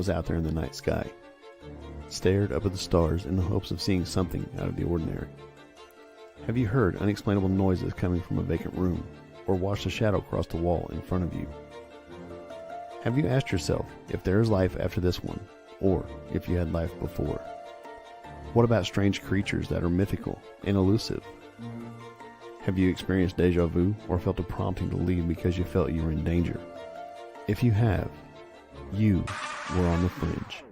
was out there in the night sky, stared up at the stars in the hopes of seeing something out of the ordinary? Have you heard unexplainable noises coming from a vacant room, or watched a shadow cross the wall in front of you? Have you asked yourself if there is life after this one, or if you had life before? What about strange creatures that are mythical and elusive? Have you experienced deja vu or felt a prompting to leave because you felt you were in danger? If you have, you were on the fringe.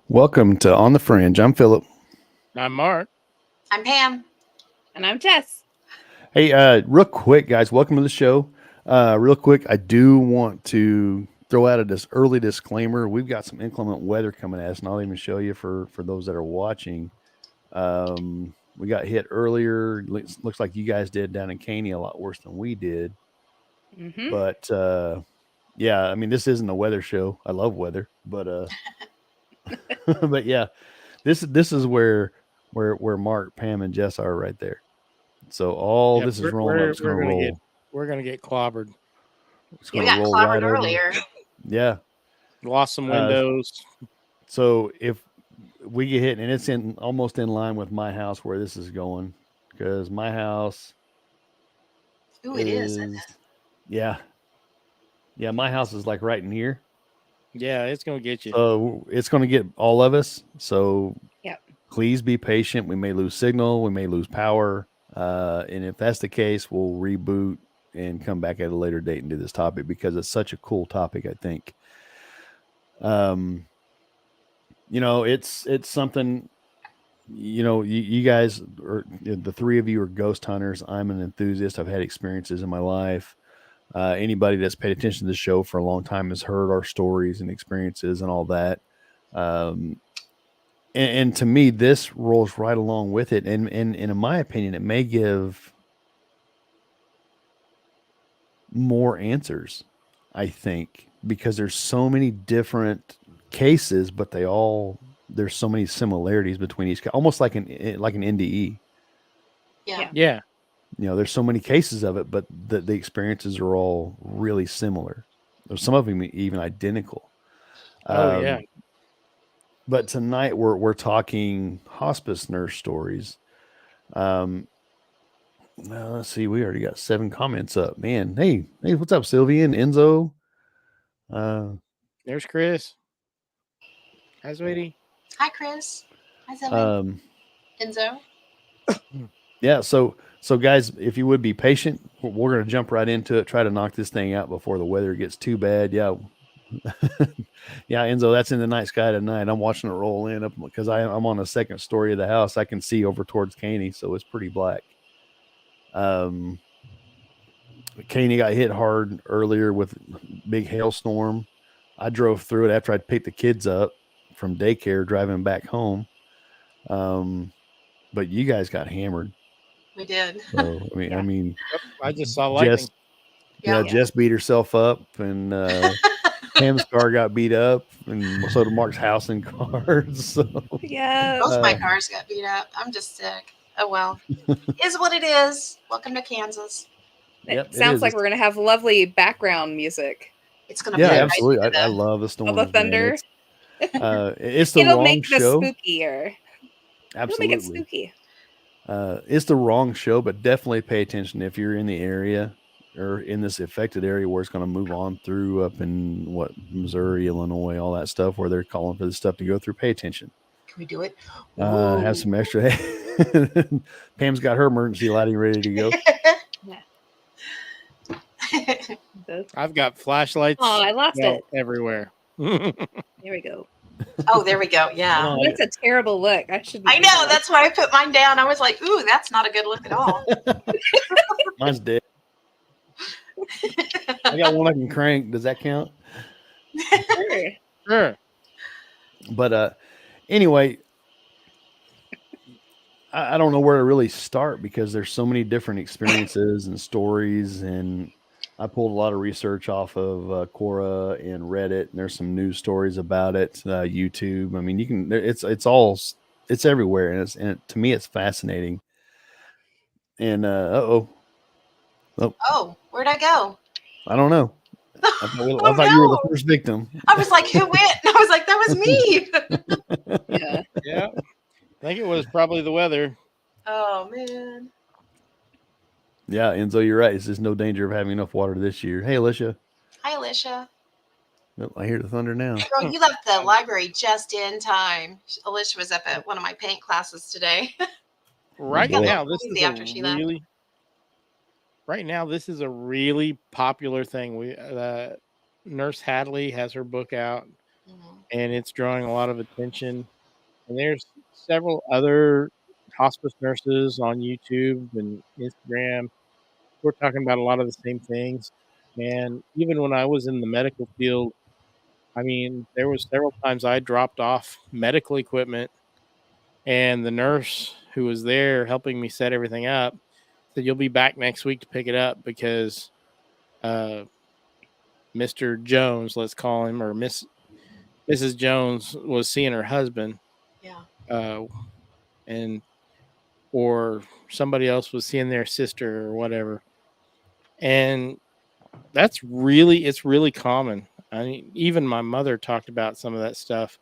Welcome to On the Fringe. I'm Philip. I'm Mark. I'm Pam. And I'm Jess. Hey, real quick, guys, welcome to the show. Real quick, I do want to throw out a early disclaimer. We've got some inclement weather coming at us, and I'll even show you for those that are watching. We got hit earlier. Looks like you guys did down in Caney a lot worse than we did. Mm-hmm. But, yeah, I mean, this isn't a weather show. I love weather, but... but yeah, this is where Mark, Pam, and Jess are right there. So this is rolling up. It's going to roll. We're going to get clobbered. We got clobbered earlier. Yeah. Lost some windows. So if we get hit, and it's almost in line with my house where this is going, because my house. Ooh, it is. Isn't it? Yeah. Yeah, my house is like right in here. Yeah, it's going to get you. So it's going to get all of us. So yep. Please be patient. We may lose signal. We may lose power. And if that's the case, we'll reboot and come back at a later date and do this topic because it's such a cool topic, I think. It's something, you guys, the three of you are ghost hunters. I'm an enthusiast. I've had experiences in my life. Anybody that's paid attention to the show for a long time has heard our stories and experiences and all that. And to me, this rolls right along with it. And in my opinion, it may give more answers, I think, because there's so many different cases, but there's so many similarities between each, almost like an NDE. Yeah. Yeah. There's so many cases of it, but the experiences are all really similar. There's some of them even identical. Yeah. But tonight we're talking hospice nurse stories. Let's see. We already got 7 comments up, man. Hey, what's up, Sylvia and Enzo? There's Chris. Hi, sweetie. Hi, Chris. Hi, Sylvia. Enzo. Yeah. So guys, if you would be patient, we're going to jump right into it. Try to knock this thing out before the weather gets too bad. Yeah. Yeah, Enzo, that's in the night sky tonight. I'm watching it roll in up because I'm on the second story of the house. I can see over towards Caney, so it's pretty black. Caney got hit hard earlier with big hailstorm. I drove through it after I'd picked the kids up from daycare, driving back home. But you guys got hammered. We did. So, I mean, I just saw lightning. Jess beat herself up, and Pam's car got beat up, and so did Mark's house and cars. So yeah, both my cars got beat up. I'm just sick. Oh well, is what it is. Welcome to Kansas. It sounds like we're gonna have lovely background music. It's gonna be absolutely. I love the storm. All the thunder. It's the It'll wrong make show. the spookier. Absolutely, it'll make it spooky. It's the wrong show, but definitely pay attention if you're in the area or in this affected area where it's going to move on through up in Missouri, Illinois, all that stuff where they're calling for this stuff to go through. Pay attention. Can we do it? Have some extra. Pam's got her emergency lighting ready to go. I've got flashlights. Oh, I lost it everywhere. There we go. Oh, there we go. Yeah. Oh, that's a terrible look. I know. That's why I put mine down. I was like, ooh, that's not a good look at all. Mine's dead. I got one I can crank. Does that count? Sure. But anyway, I don't know where to really start because there's so many different experiences and stories, and I pulled a lot of research off of Quora and Reddit, and there's some news stories about it. YouTube. I mean, you can. It's everywhere, and to me, it's fascinating. And Oh, where'd I go? I don't know. I Oh thought you were the no! first victim. I was like, who went? And I was like, that was me. Yeah. Yeah. I think it was probably the weather. Oh man. Yeah, Enzo, you're right. It's just no danger of having enough water this year. Hey, Alicia. Hi, Alicia. Nope, I hear the thunder now. Girl, you left the library just in time. Alicia was up at one of my paint classes today. Right boy. now, this is After she left. right now this is a really popular thing. Nurse Hadley has her book out, and it's drawing a lot of attention. And there's several other hospice nurses on YouTube and Instagram. We're talking about a lot of the same things. And even when I was in the medical field, I mean, there was several times I dropped off medical equipment, and the nurse who was there helping me set everything up said, "You'll be back next week to pick it up because Mr. Jones, let's call him, or Mrs. Jones was seeing her husband." Yeah. And or somebody else was seeing their sister or whatever. And it's really common. I mean, even my mother talked about some of that stuff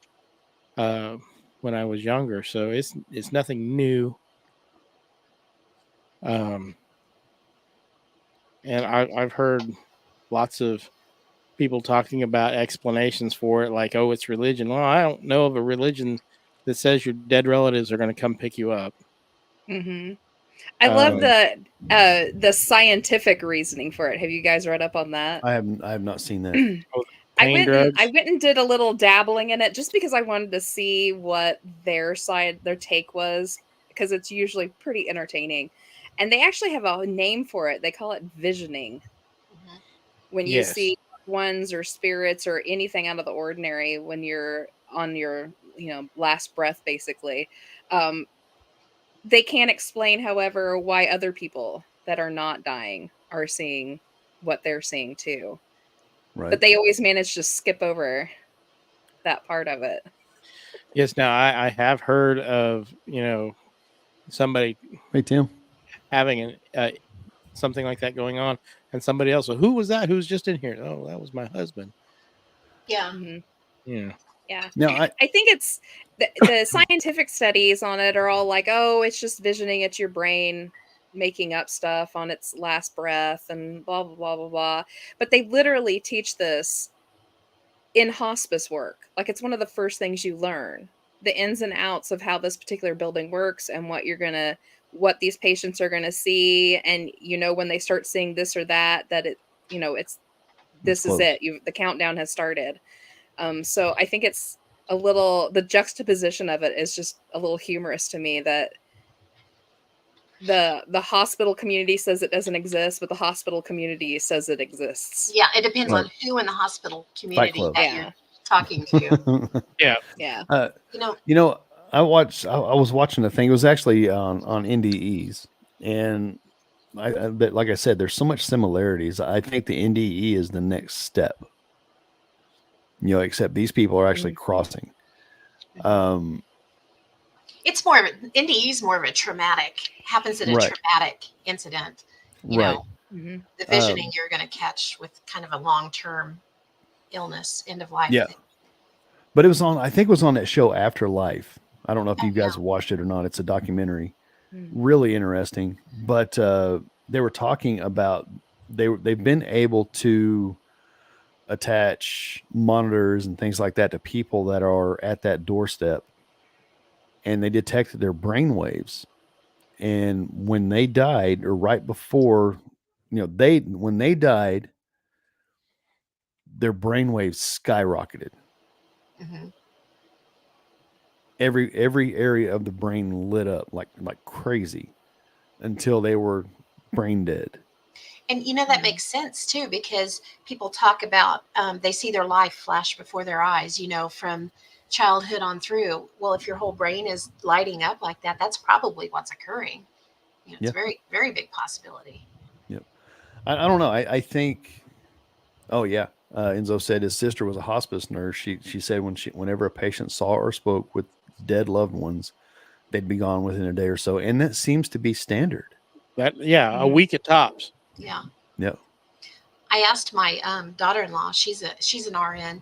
when I was younger, so it's nothing new. And I've heard lots of people talking about explanations for it, like, "Oh, it's religion." Well, I don't know of a religion that says your dead relatives are going to come pick you up. Mm-hmm. I love the scientific reasoning for it. Have you guys read up on that? I have not seen that. I went and did a little dabbling in it just because I wanted to see what their take was, because it's usually pretty entertaining. And they actually have a name for it. They call it visioning. Mm-hmm. When you see ones or spirits or anything out of the ordinary when you're on your, last breath, basically. They can't explain, however, why other people that are not dying are seeing what they're seeing too. Right. But they always manage to skip over that part of it. Yes. Now I have heard of, somebody Hey, Tim. having something like that going on, and somebody else, "Who was that? Who's just in here?" "Oh, that was my husband." Yeah. Mm-hmm. Yeah. Yeah. No, I think it's the scientific studies on it are all like, oh, it's just visioning. It's your brain making up stuff on its last breath and blah, blah, blah, blah, blah. But they literally teach this in hospice work. Like, it's one of the first things you learn, the ins and outs of how this particular building works and what these patients are going to see. And, when they start seeing this or that this is it. The countdown has started. So I think it's the juxtaposition of it is just a little humorous to me, that the hospital community says it doesn't exist, but the hospital community says it exists. Yeah, it depends on who in the hospital community that you're talking to. Yeah. I was watching a thing. It was actually on NDEs, and but like I said, there's so much similarities. I think the NDE is the next step. Except these people are actually crossing. It's more of NDE is more of a happens at a traumatic incident. The visioning you're going to catch with kind of a long-term illness, end of life. Yeah. But I think it was on that show Afterlife. I don't know if you guys watched it or not. It's a documentary. Really interesting. But they were talking about they've been able to attach monitors and things like that to people that are at that doorstep, and they detected their brain waves. And when they died, or right before, when they died, their brain waves skyrocketed. Mm-hmm. Every area of the brain lit up like crazy until they were brain dead. And that makes sense too, because people talk about they see their life flash before their eyes, from childhood on through. Well, if your whole brain is lighting up like that, that's probably what's occurring. It's a very, very big possibility. Yep. I don't know. I think. Oh yeah. Enzo said his sister was a hospice nurse. She said whenever a patient saw or spoke with dead loved ones, they'd be gone within a day or so, and that seems to be standard. A week at tops. Yeah. Yeah. I asked my daughter-in-law. She's an RN,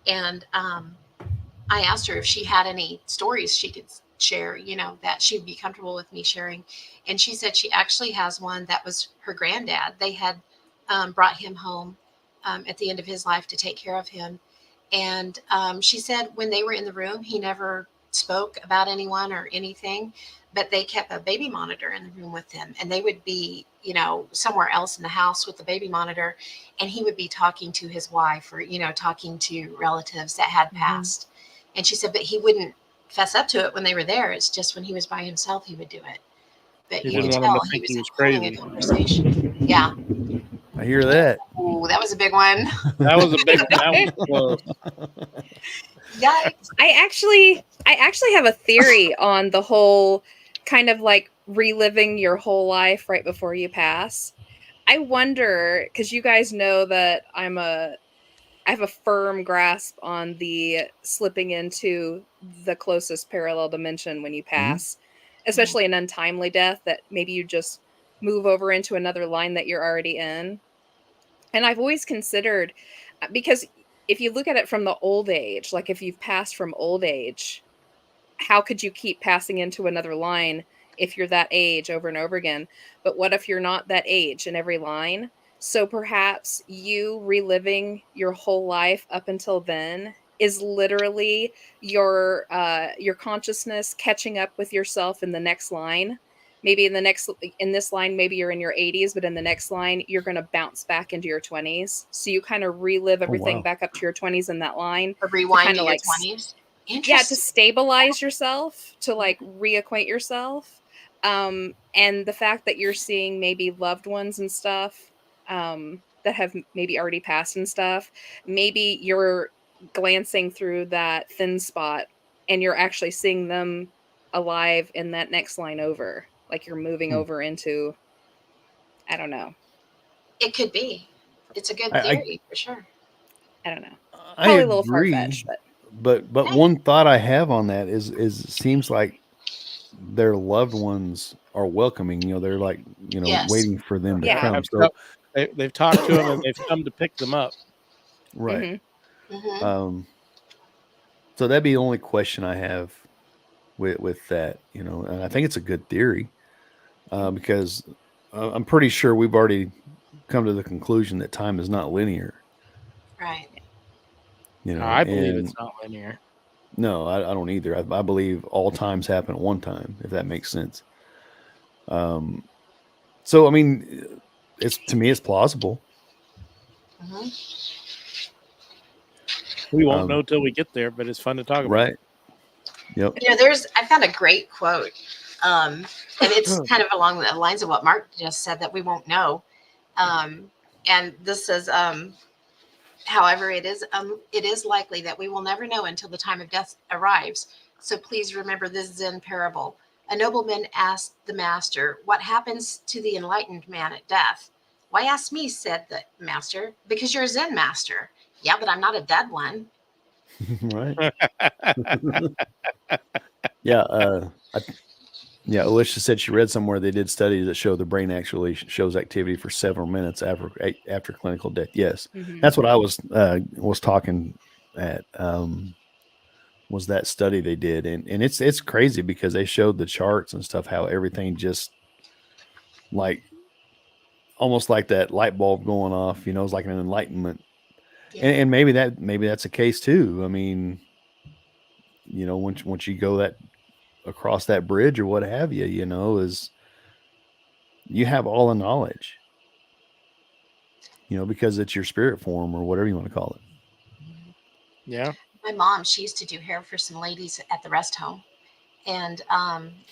and I asked her if she had any stories she could share. That she'd be comfortable with me sharing, and she said she actually has one that was her granddad. They had brought him home at the end of his life to take care of him, and she said when they were in the room, he never spoke about anyone or anything, but they kept a baby monitor in the room with them, and they would be, somewhere else in the house with the baby monitor, and he would be talking to his wife or, talking to relatives that had passed. And she said, but he wouldn't fess up to it when they were there. It's just when he was by himself, he would do it. But He you could didn't want tell them to he think was he was holding a crazy. conversation. Yeah. I hear that. Ooh, that was a big one. That was a big one. Yikes. I actually have a theory on the whole kind of like reliving your whole life right before you pass. I wonder, because you guys know that I have a firm grasp on the slipping into the closest parallel dimension when you pass, especially an untimely death, that maybe you just move over into another line that you're already in. And I've always considered, because if you look at it from the old age, like if you've passed from old age, how could you keep passing into another line if you're that age over and over again? But what if you're not that age in every line? So perhaps you reliving your whole life up until then is literally your consciousness catching up with yourself in the next line. Maybe in this line, maybe you're in your 80s, but in the next line, you're going to bounce back into your 20s. So you kind of relive everything back up to your 20s in that line. Or rewind to your 20s. Yeah, to stabilize yourself, to like reacquaint yourself. And the fact that you're seeing maybe loved ones and stuff that have maybe already passed and stuff, maybe you're glancing through that thin spot and you're actually seeing them alive in that next line over. Like you're moving over into, I don't know. It could be. It's a good theory for sure. I don't know. I Probably a little agree, far-fetched, but one thought I have on that is it seems like their loved ones are welcoming. They're like waiting for them to come. So they've talked to them and they've come to pick them up. Right. So that'd be the only question I have with that. And I think it's a good theory because I'm pretty sure we've already come to the conclusion that time is not linear. Right. I believe it's not linear. No, I don't either. I believe all times happen at one time, if that makes sense. So I mean, to me, it's plausible. We won't know till we get there, but it's fun to talk about. Right. Yep. I found a great quote, and it's kind of along the lines of what Mark just said, that we won't know. And this says, however, it is likely that we will never know until the time of death arrives. So please remember this Zen parable. A nobleman asked the master, "What happens to the enlightened man at death?" "Why ask me?" said the master. "Because you're a Zen master." "Yeah, but I'm not a dead one." Right. Yeah. Alicia said she read somewhere they did studies that show the brain actually shows activity for several minutes after clinical death. Yes, that's what I was talking at. Was that study they did, and it's crazy because they showed the charts and stuff, how everything just like almost like that light bulb going off. It's like an enlightenment, and maybe that's the case too. I mean, once you go across that bridge or what have you, is you have all the knowledge, because it's your spirit form or whatever you want to call it. Yeah. My mom, she used to do hair for some ladies at the rest home. And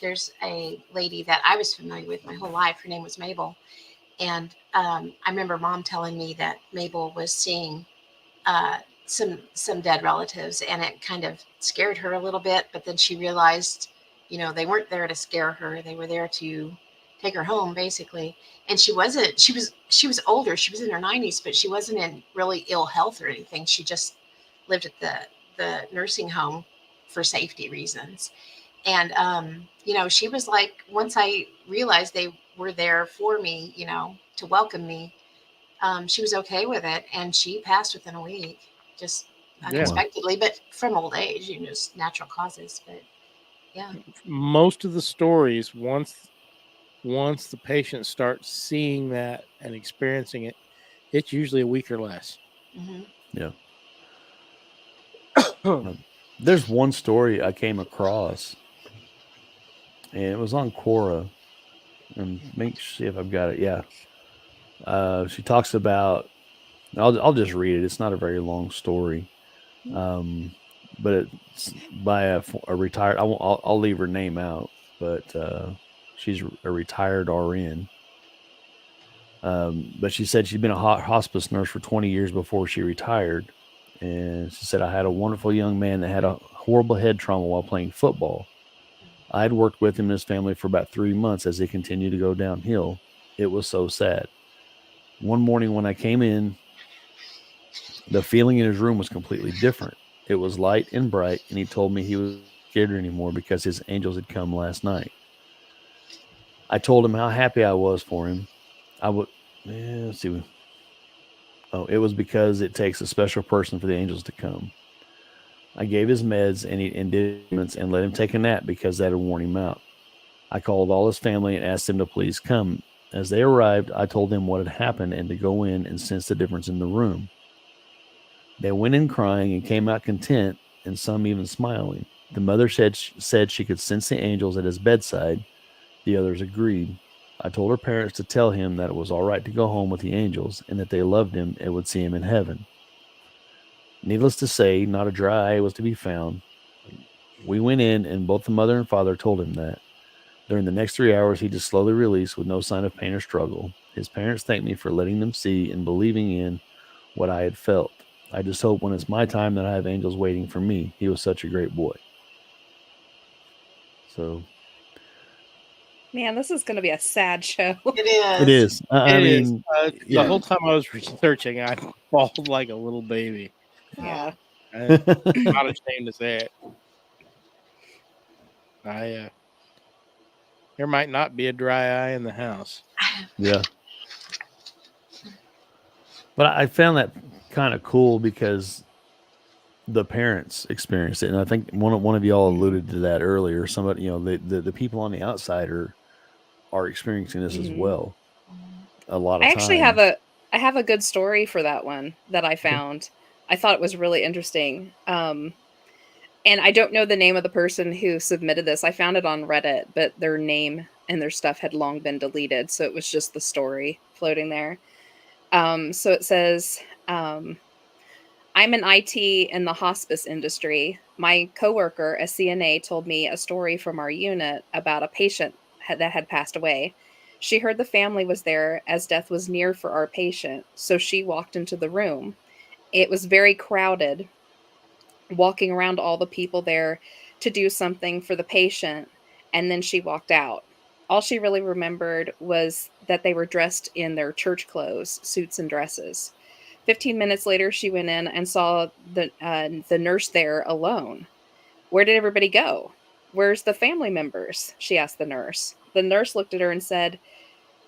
there's a lady that I was familiar with my whole life. Her name was Mabel. And I remember Mom telling me that Mabel was seeing some dead relatives, and it kind of scared her a little bit. But then she realized, they weren't there to scare her. They were there to take her home, basically. And she was older. She was in her 90s, but she wasn't in really ill health or anything. She just lived at the nursing home for safety reasons. And, she was like, once I realized they were there for me, to welcome me, she was okay with it. And she passed within a week, just unexpectedly, but from old age, just natural causes. But yeah. Most of the stories, once the patient starts seeing that and experiencing it, it's usually a week or less. Mm-hmm. Yeah. There's one story I came across, and it was on Quora. And see if I've got it. Yeah. She talks about. I'll just read it. It's not a very long story, but it's by a retired. I'll leave her name out, but she's a retired RN. But she said she'd been a hospice nurse for 20 years before she retired. And she said, I had a wonderful young man that had a horrible head trauma while playing football. I had worked with him and his family for about 3 months as they continued to go downhill. It was so sad. One morning when I came in, the feeling in his room was completely different. It was light and bright, and he told me he was scared anymore because his angels had come last night. I told him how happy I was for him. Let's see. Oh, it was because it takes a special person for the angels to come. I gave his meds and did and let him take a nap because that had worn him out. I called all his family and asked them to please come. As they arrived, I told them what had happened and to go in and sense the difference in the room. They went in crying and came out content, and some even smiling. The mother said she could sense the angels at his bedside. The others agreed. I told her parents to tell him that it was all right to go home with the angels and that they loved him and would see him in heaven. Needless to say, not a dry eye was to be found. We went in, and both the mother and father told him that. During the next 3 hours, he just slowly released with no sign of pain or struggle. His parents thanked me for letting them see and believing in what I had felt. I just hope when it's my time that I have angels waiting for me. He was such a great boy. So, man, this is going to be a sad show. It is. It is. I mean, the whole time I was researching, I bawled like a little baby. Yeah. I'm not ashamed to say it. There might not be a dry eye in the house. Yeah. But I found that kind of cool because the parents experienced it, and I think one of y'all alluded to that earlier. Somebody, the people on the outside are experiencing this as well. A lot of I actually have a good story for that one that I found. I thought it was really interesting. And I don't know the name of the person who submitted this. I found it on Reddit, but their name and their stuff had long been deleted, so it was just the story floating there. So it says, I'm in IT in the hospice industry. My coworker, a CNA, told me a story from our unit about a patient that had passed away. She heard the family was there as death was near for our patient, so she walked into the room. It was very crowded, walking around all the people there to do something for the patient, and then she walked out. All she really remembered was that they were dressed in their church clothes, suits and dresses. 15 minutes later, she went in and saw the nurse there alone. Where did everybody go? Where's the family members? She asked the nurse. The nurse looked at her and said,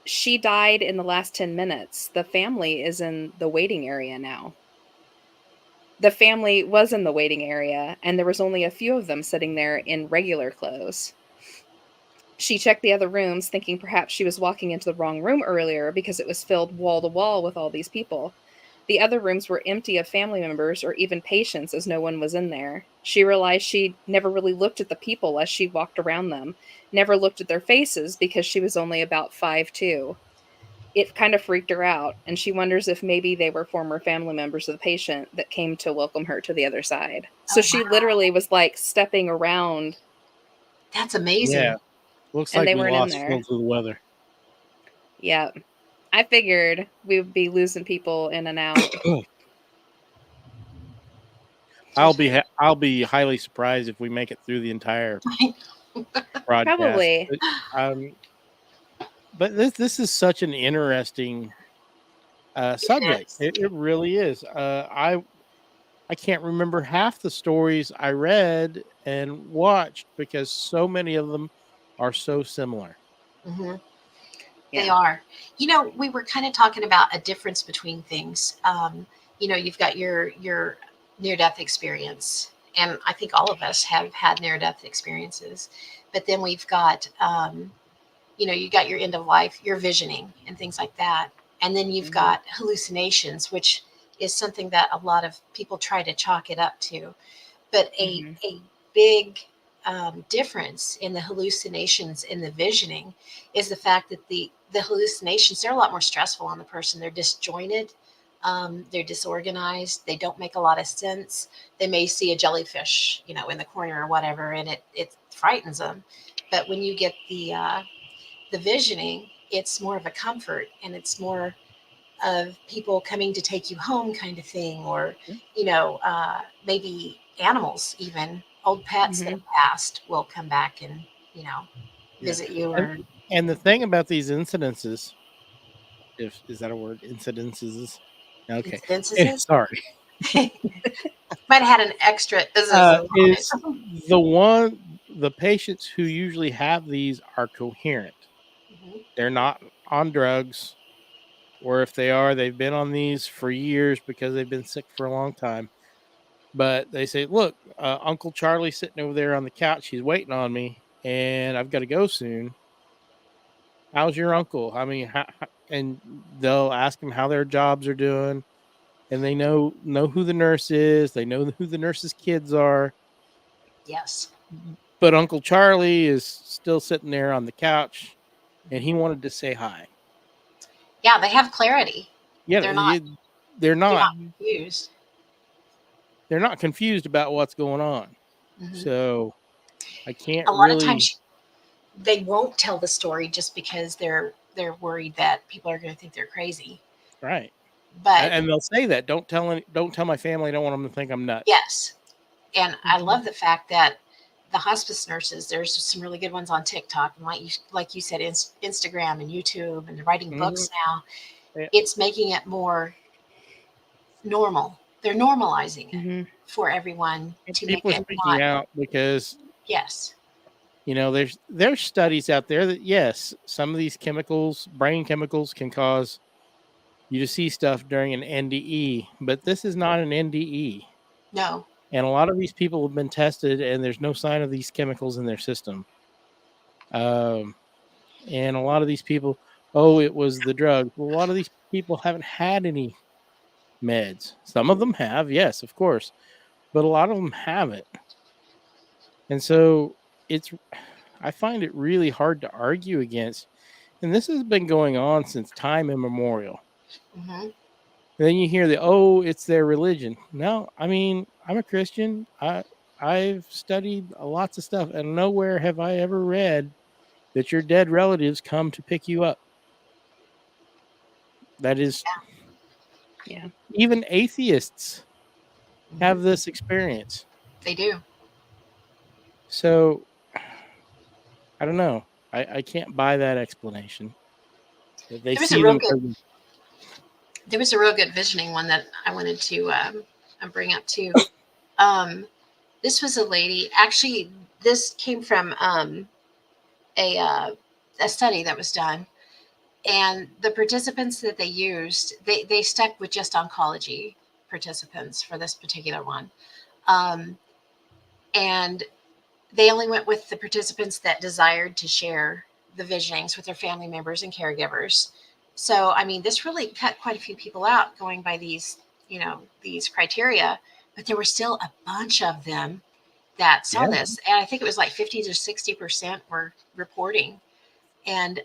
she died in the last 10 minutes. The family is in the waiting area now. The family was in the waiting area, and there was only a few of them sitting there in regular clothes. She checked the other rooms, thinking perhaps she was walking into the wrong room earlier because it was filled wall to wall with all these people. The other rooms were empty of family members or even patients, as no one was in there. She realized she never really looked at the people as she walked around them, never looked at their faces because she was only about 5'2". It kind of freaked her out, and she wonders if maybe they were former family members of the patient that came to welcome her to the other side. So she literally was like stepping around. That's amazing. Yeah. Looks like we lost Phil to the weather. Yeah. I figured we would be losing people in and out. I'll be highly surprised if we make it through the entire broadcast. Probably. But this is such an interesting subject. It really is. I can't remember half the stories I read and watched because so many of them are so similar. Mm-hmm. Yeah. They are. We were kind of talking about a difference between things. You've got your near-death experience, and I think all of us have had near-death experiences. But then we've got, you got your end of life, your visioning, and things like that. And then you've got hallucinations, which is something that a lot of people try to chalk it up to. But a big difference in the hallucinations and the visioning is the fact that the hallucinations, they're a lot more stressful on the person. They're disjointed. They're disorganized. They don't make a lot of sense. They may see a jellyfish, in the corner or whatever, and it frightens them. But when you get the visioning, it's more of a comfort, and it's more of people coming to take you home kind of thing, or maybe animals, even old pets that have passed will come back and visit you. And the thing about these incidences, is that a word? Incidences. Okay. Incidences? Sorry. Might have had an extra is the patients who usually have these are coherent. They're not on drugs, or if they are, they've been on these for years because they've been sick for a long time. But they say, look, Uncle Charlie's sitting over there on the couch. He's waiting on me, and I've got to go soon. How's your uncle? I mean, and they'll ask him how their jobs are doing, and they know who the nurse is. They know who the nurse's kids are. Yes. But Uncle Charlie is still sitting there on the couch, and he wanted to say hi. Yeah, they have clarity. Yeah, they're not confused. They're not confused about what's going on. So I can't. A lot of times they won't tell the story just because they're worried that people are going to think they're crazy. Right. But and they'll say that don't tell my family. I don't want them to think I'm nuts. Yes. And I love the fact that the hospice nurses, there's some really good ones on TikTok, and like you said, Instagram and YouTube, and they're writing books now. Yeah. It's making it more normal. They're normalizing it for everyone to people make it speaking out because yes, there's studies out there that yes, some of these brain chemicals can cause you to see stuff during an NDE, but this is not an NDE. No. And a lot of these people have been tested, and there's no sign of these chemicals in their system. And a lot of these people, it was the drug. Well, a lot of these people haven't had any meds. Some of them have, yes, of course, but a lot of them haven't. And so I find it really hard to argue against. And this has been going on since time immemorial. And then you hear it's their religion. No, I mean, I'm a Christian. I've studied lots of stuff, and nowhere have I ever read that your dead relatives come to pick you up. That is, even atheists have this experience. They do. So, I don't know. I can't buy that explanation. There was a real good visioning one that I wanted to bring up too. This was a lady. Actually, this came from a study that was done, and the participants that they used, they stuck with just oncology participants for this particular one, and they only went with the participants that desired to share the visionings with their family members and caregivers. So, I mean, this really cut quite a few people out going by these criteria, but there were still a bunch of them that saw this. And I think it was like 50 to 60% were reporting. And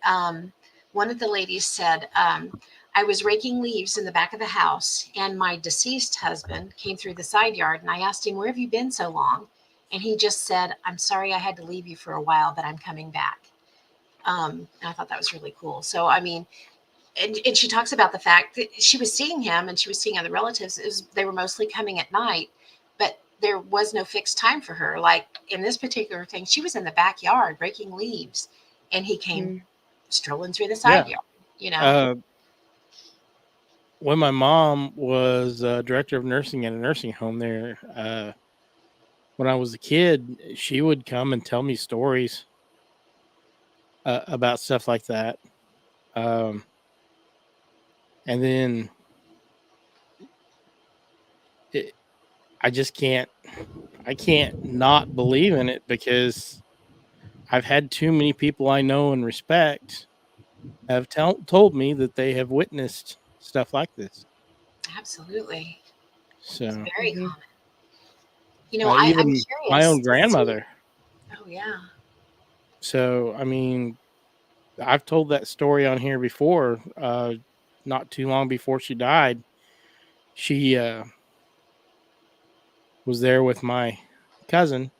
one of the ladies said, I was raking leaves in the back of the house, and my deceased husband came through the side yard, and I asked him, where have you been so long? And he just said, I'm sorry I had to leave you for a while, but I'm coming back. And I thought that was really cool. So, I mean, and she talks about the fact that she was seeing him and she was seeing other relatives. They were mostly coming at night, but there was no fixed time for her. Like in this particular thing, she was in the backyard raking leaves, and he came strolling through the side yard, you know. When my mom was director of nursing at a nursing home there, when I was a kid, she would come and tell me stories about stuff like that. And then I just can't not believe in it, because I've had too many people I know and respect have told me that they have witnessed stuff like this. Absolutely. So it's very common. You know, I'm even curious. my own grandmother. Oh yeah. So I mean, I've told that story on here before. Not too long before she died, she was there with my cousin,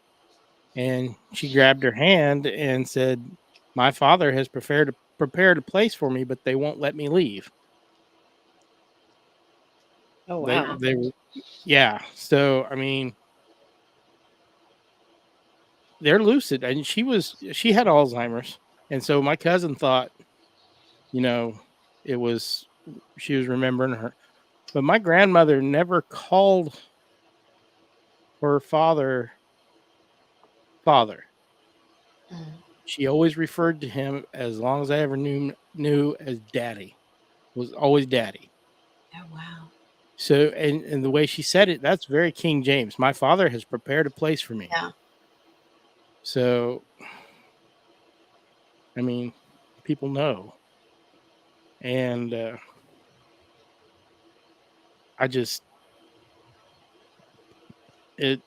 and she grabbed her hand and said, "My father has prepared a place for me, but they won't let me leave." Oh wow. Yeah. So I mean, they're lucid, and she had Alzheimer's, and so my cousin thought, you know, it was she was remembering her, but my grandmother never called her father. Mm. She always referred to him, as long as I ever knew, as daddy. Was always daddy. Oh wow. So, and the way she said it, that's very King James. My father has prepared a place for me. Yeah. So, I mean, people know, and I just it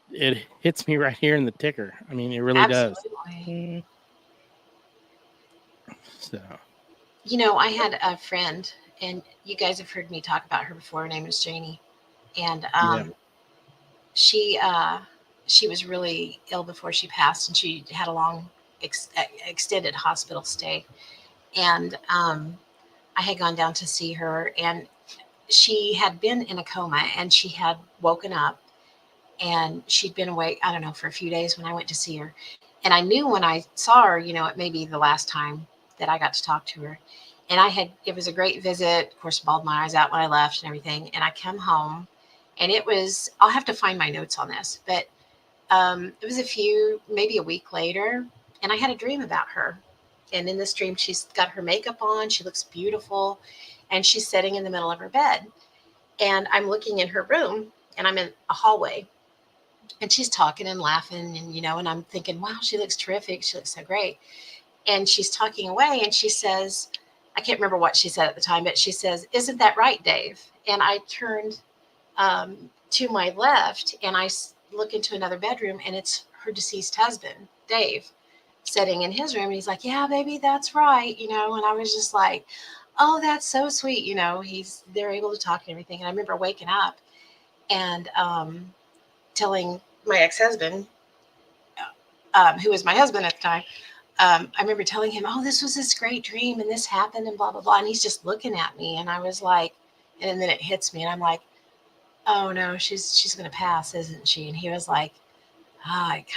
hits me right here in the ticker. I mean, it really does. Absolutely. So, You know, I had a friend, and you guys have heard me talk about her before. Her name is Janie, and yeah, she was really ill before she passed, and she had a long extended hospital stay. And I had gone down to see her, and she had been in a coma, and she had woken up, and she'd been awake, I don't know, for a few days when I went to see her. And I knew when I saw her, you know, it may be the last time that I got to talk to her. And it was a great visit. Of course, bawled my eyes out when I left and everything. And I come home, and I'll have to find my notes on this, but it was maybe a week later, and I had a dream about her. And in this dream, she's got her makeup on, she looks beautiful, and she's sitting in the middle of her bed. And I'm looking in her room, and I'm in a hallway, and she's talking and laughing, and and I'm thinking, wow, she looks terrific, she looks so great. And she's talking away, and she says, I can't remember what she said at the time, but she says, isn't that right, Dave? And I turned to my left, and I look into another bedroom, and it's her deceased husband, Dave, sitting in his room. And he's like, yeah, baby, that's right. And I was just like, oh, that's so sweet. They're able to talk and everything. And I remember waking up and telling my ex-husband, who was my husband at the time, I remember telling him, oh, this was this great dream, and this happened, and blah, blah, blah. And he's just looking at me, and I was like, and then it hits me, and I'm like, oh no, she's going to pass, isn't she? And he was like,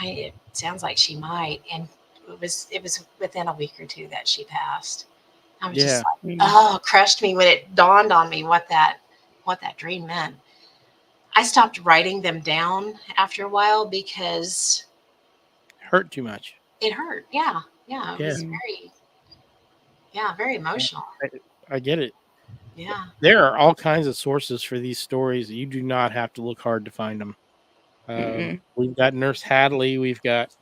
it sounds like she might. And it was within a week or two that she passed. I was just like, crushed me when it dawned on me what that dream meant. I stopped writing them down after a while because it hurt too much. It hurt. Yeah. It was very emotional. I get it. Yeah. There are all kinds of sources for these stories. You do not have to look hard to find them. We've got Nurse Hadley, we've got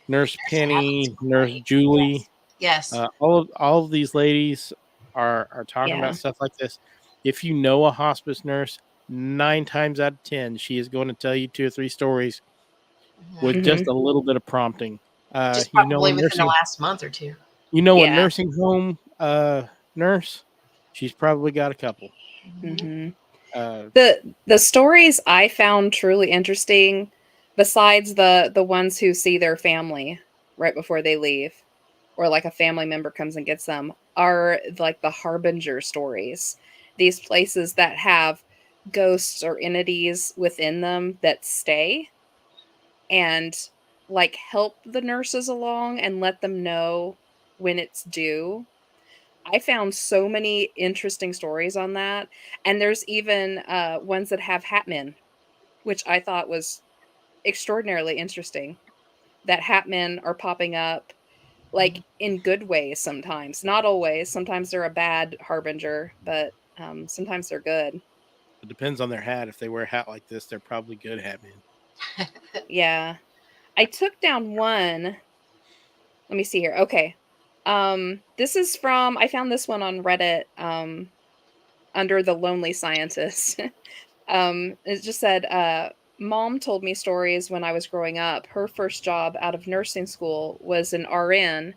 Nurse Penny, Nurse Julie. Yes. All of these ladies are talking about stuff like this. If you know a hospice nurse, 9 times out of 10, she is going to tell you 2 or 3 stories with just a little bit of prompting. Just probably within the last month or two. A nursing home nurse, she's probably got a couple. The stories I found truly interesting, besides the ones who see their family right before they leave, or like a family member comes and gets them, are like the harbinger stories. These places that have ghosts or entities within them that stay and like help the nurses along and let them know when it's due. I found so many interesting stories on that, and there's even ones that have hat men, which I thought was extraordinarily interesting. That hat men are popping up like in good ways sometimes, not always. Sometimes they're a bad harbinger, but sometimes they're good. It depends on their hat. If they wear a hat like this, they're probably good hat men. Yeah. I took down one. Let me see here. Okay. This is from I found this one on Reddit under the Lonely Scientist. It just said Mom told me stories when I was growing up. Her first job out of nursing school was an RN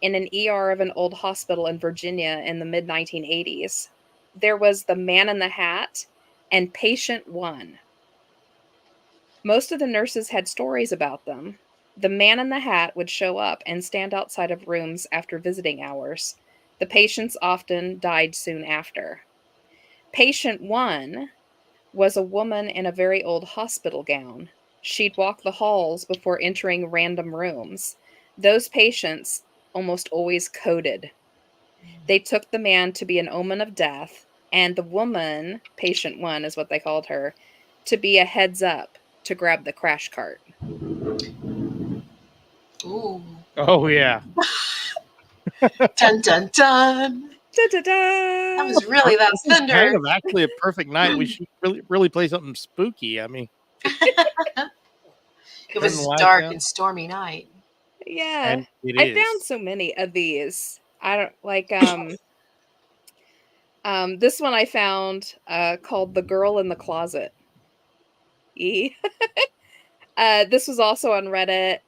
in an ER of an old hospital in Virginia in the mid 1980s. There was the Man in the Hat and Patient One. Most of the nurses had stories about them. The Man in the Hat would show up and stand outside of rooms after visiting hours. The patients often died soon after. Patient One was a woman in a very old hospital gown. She'd walk the halls before entering random rooms. Those patients almost always coded. They took the man to be an omen of death, and the woman, patient one is what they called her, to be a heads up to grab the crash cart. Ooh. Oh yeah. Dun dun dun. Da-da-da! That was really that This is thunder. kind of actually a perfect night. We should really play something spooky. I mean, It was turn the a lights dark down. and stormy night. Yeah. And it I is. found so many of these. I don't like this one I found called The Girl in the Closet. This was also on Reddit.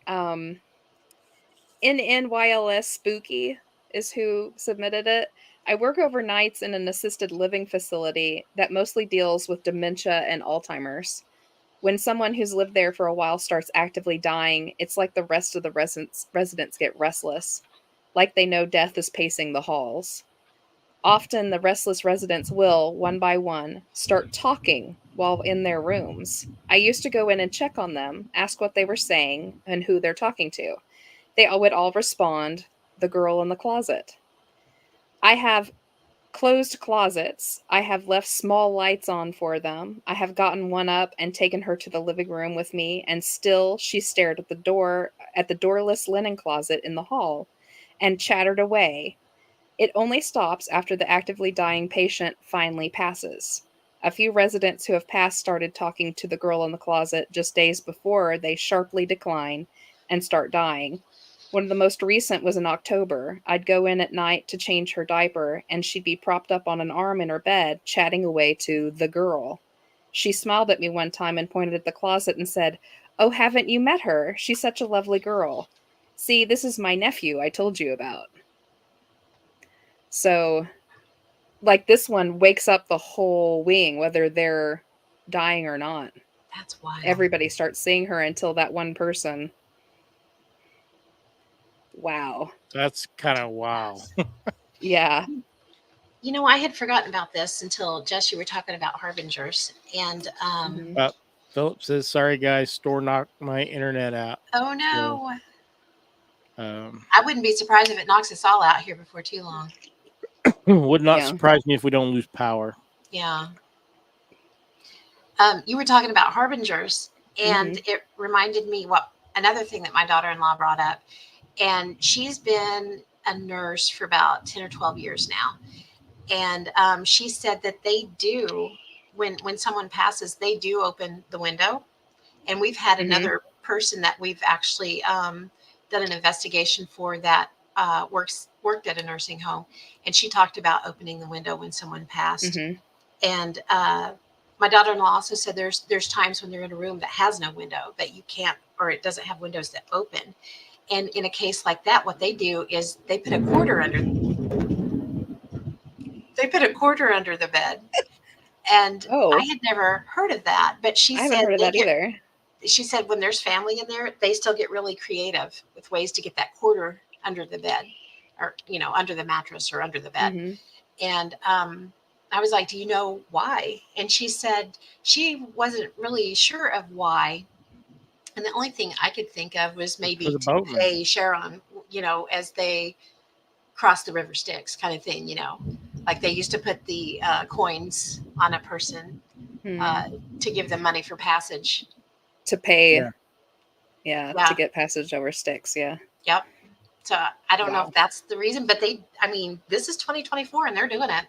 NNYLS Spooky is who submitted it. I work overnights in an assisted living facility that mostly deals with dementia and Alzheimer's. When someone who's lived there for a while starts actively dying, it's like the rest of the residents get restless, like they know death is pacing the halls. Often, the restless residents will, one by one, start talking while in their rooms. I used to go in and check on them, ask what they were saying, and who they're talking to. They all would all respond, "The girl in the closet." I have closed closets. I have left small lights on for them. I have gotten one up and taken her to the living room with me, and still she stared at the doorless linen closet in the hall and chattered away. It only stops after the actively dying patient finally passes. A few residents who have passed started talking to the girl in the closet just days before they sharply decline and start dying. One of the most recent was in October. I'd go in at night to change her diaper, and she'd be propped up on an arm in her bed, chatting away to the girl. She smiled at me one time and pointed at the closet and said, "Oh, haven't you met her? She's such a lovely girl. See, this is my nephew I told you about." So, like, this one wakes up the whole wing, whether they're dying or not. That's wild. Everybody starts seeing her until that one person. Wow. That's kind of wow. Yeah. You know, I had forgotten about this until Jess, you were talking about harbingers. And Philip says, "Sorry guys, store knocked my internet out." oh no. So, I wouldn't be surprised if it knocks us all out here before too long. would not Yeah. surprise me if we don't lose power. Yeah. You were talking about harbingers, and it reminded me another thing that my daughter-in-law brought up. And she's been a nurse for about 10 or 12 years now. And she said that they do, when someone passes, they do open the window. And we've had another person that we've actually done an investigation for that worked at a nursing home. And she talked about opening the window when someone passed. And my daughter-in-law also said there's times when they're in a room that has no window, that you can't, or it doesn't have windows that open. And in a case like that, what they do is they put a quarter under the bed. And I had never heard of that, but she I haven't heard of that either. She said when there's family in there, they still get really creative with ways to get that quarter under the bed, or under the mattress or under the bed. And I was like, "Do you know why?" And she said she wasn't really sure of why. And the only thing I could think of was maybe to pay Sharon, as they cross the river Styx kind of thing, like they used to put the coins on a person to give them money for passage. To pay. Yeah, to get passage over Styx. Yeah. Yep. So I don't know if that's the reason, but this is 2024 and they're doing it.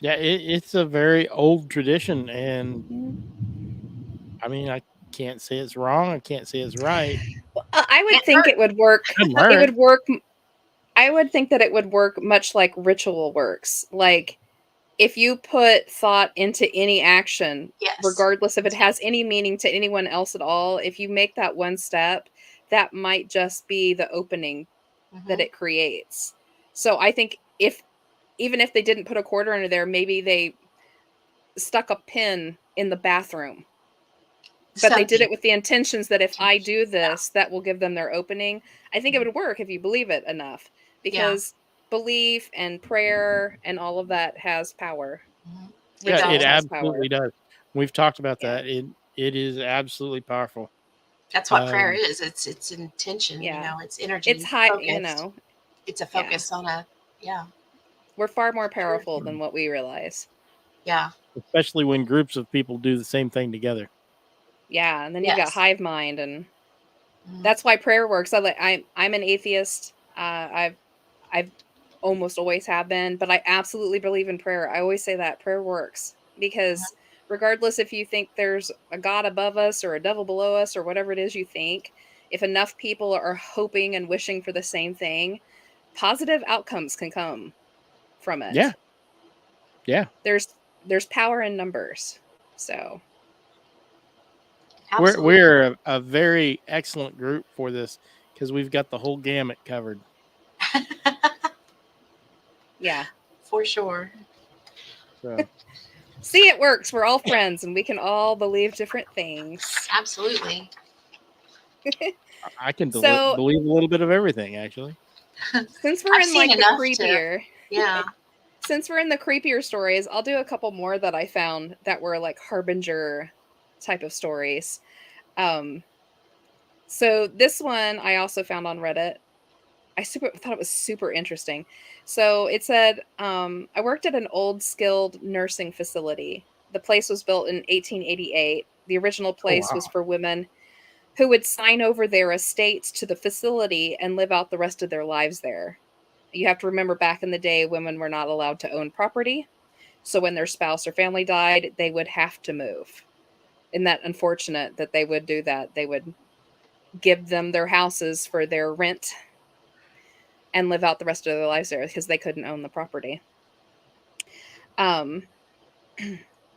Yeah, it's a very old tradition, and I can't say it's wrong. I can't say it's right. Well, I would think it would work. It would work. I would think that it would work much like ritual works. Like if you put thought into any action, regardless if it has any meaning to anyone else at all, if you make that one step, that might just be the opening that it creates. So I think even if they didn't put a quarter under there, maybe they stuck a pin in the bathroom. But they did it with the intentions that if I do this, that will give them their opening. I think it would work if you believe it enough, because belief and prayer and all of that has power. Yeah, it absolutely does. We've talked about that. It is absolutely powerful. That's what prayer is. It's intention. It's energy. It's high. Focused. It's a focus on a. We're far more powerful than what we realize. Yeah. Especially when groups of people do the same thing together. Yeah, and then you got hive mind, and that's why prayer works. I'm an atheist. I've almost always have been, but I absolutely believe in prayer. I always say that prayer works because regardless if you think there's a God above us or a devil below us or whatever it is you think, if enough people are hoping and wishing for the same thing, positive outcomes can come from it. Yeah. Yeah. There's power in numbers. So we're a very excellent group for this because we've got the whole gamut covered. Yeah, for sure. So. See, it works. We're all friends and we can all believe different things. Absolutely. I can believe a little bit of everything, actually. Since we're in like the creepier. Since we're in the creepier stories, I'll do a couple more that I found that were like harbinger type of stories. So this one I also found on Reddit. I thought it was super interesting. So it said, I worked at an old skilled nursing facility. The place was built in 1888. The original place was for women who would sign over their estates to the facility and live out the rest of their lives there. You have to remember back in the day, women were not allowed to own property. So when their spouse or family died, they would have to move. Isn't that unfortunate that they would do that? They would give them their houses for their rent and live out the rest of their lives there because they couldn't own the property.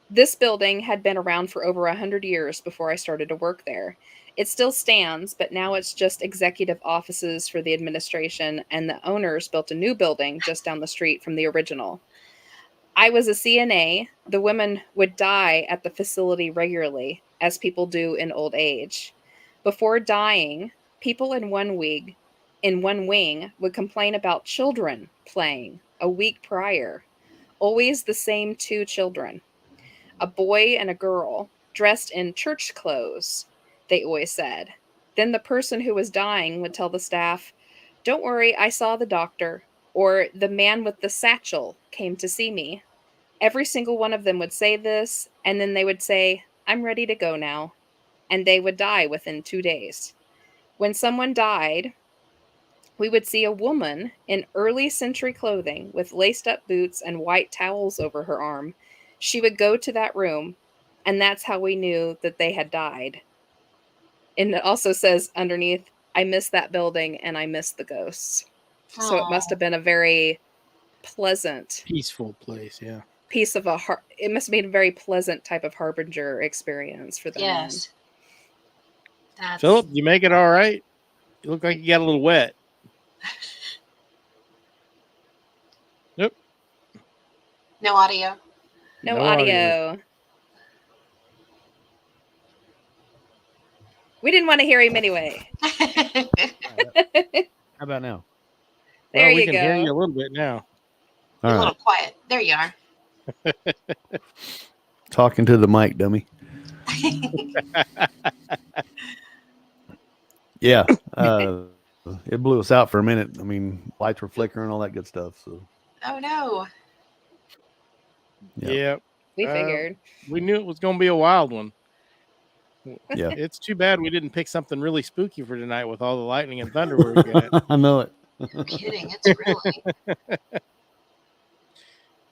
This building had been around for over 100 years before I started to work there. It still stands, but now it's just executive offices for the administration, and the owners built a new building just down the street from the original. I was a CNA. The women would die at the facility regularly, as people do in old age. Before dying, people in one wing would complain about children playing a week prior. Always the same two children. A boy and a girl, dressed in church clothes, they always said. Then the person who was dying would tell the staff, "Don't worry, I saw the doctor," or "The man with the satchel came to see me." Every single one of them would say this, and then they would say, "I'm ready to go now." And they would die within 2 days. When someone died, we would see a woman in early century clothing with laced up boots and white towels over her arm. She would go to that room, and that's how we knew that they had died. And it also says underneath, "I miss that building and I miss the ghosts." Aww. So it must have been a very pleasant, peaceful place. Yeah. It must have been a very pleasant type of harbinger experience for them. Yes. Philip, you make it all right? You look like you got a little wet. Nope. No audio. No audio. We didn't want to hear him anyway. How about now? There we you can go. hear you a little bit now. You're a little quiet. There you are. Talking to the mic, dummy. Yeah. It blew us out for a minute. I mean, lights were flickering, all that good stuff. So. Oh no. Yeah. We figured. We knew it was going to be a wild one. Yeah. It's too bad we didn't pick something really spooky for tonight with all the lightning and thunder we're getting. I know it. No kidding. It's really.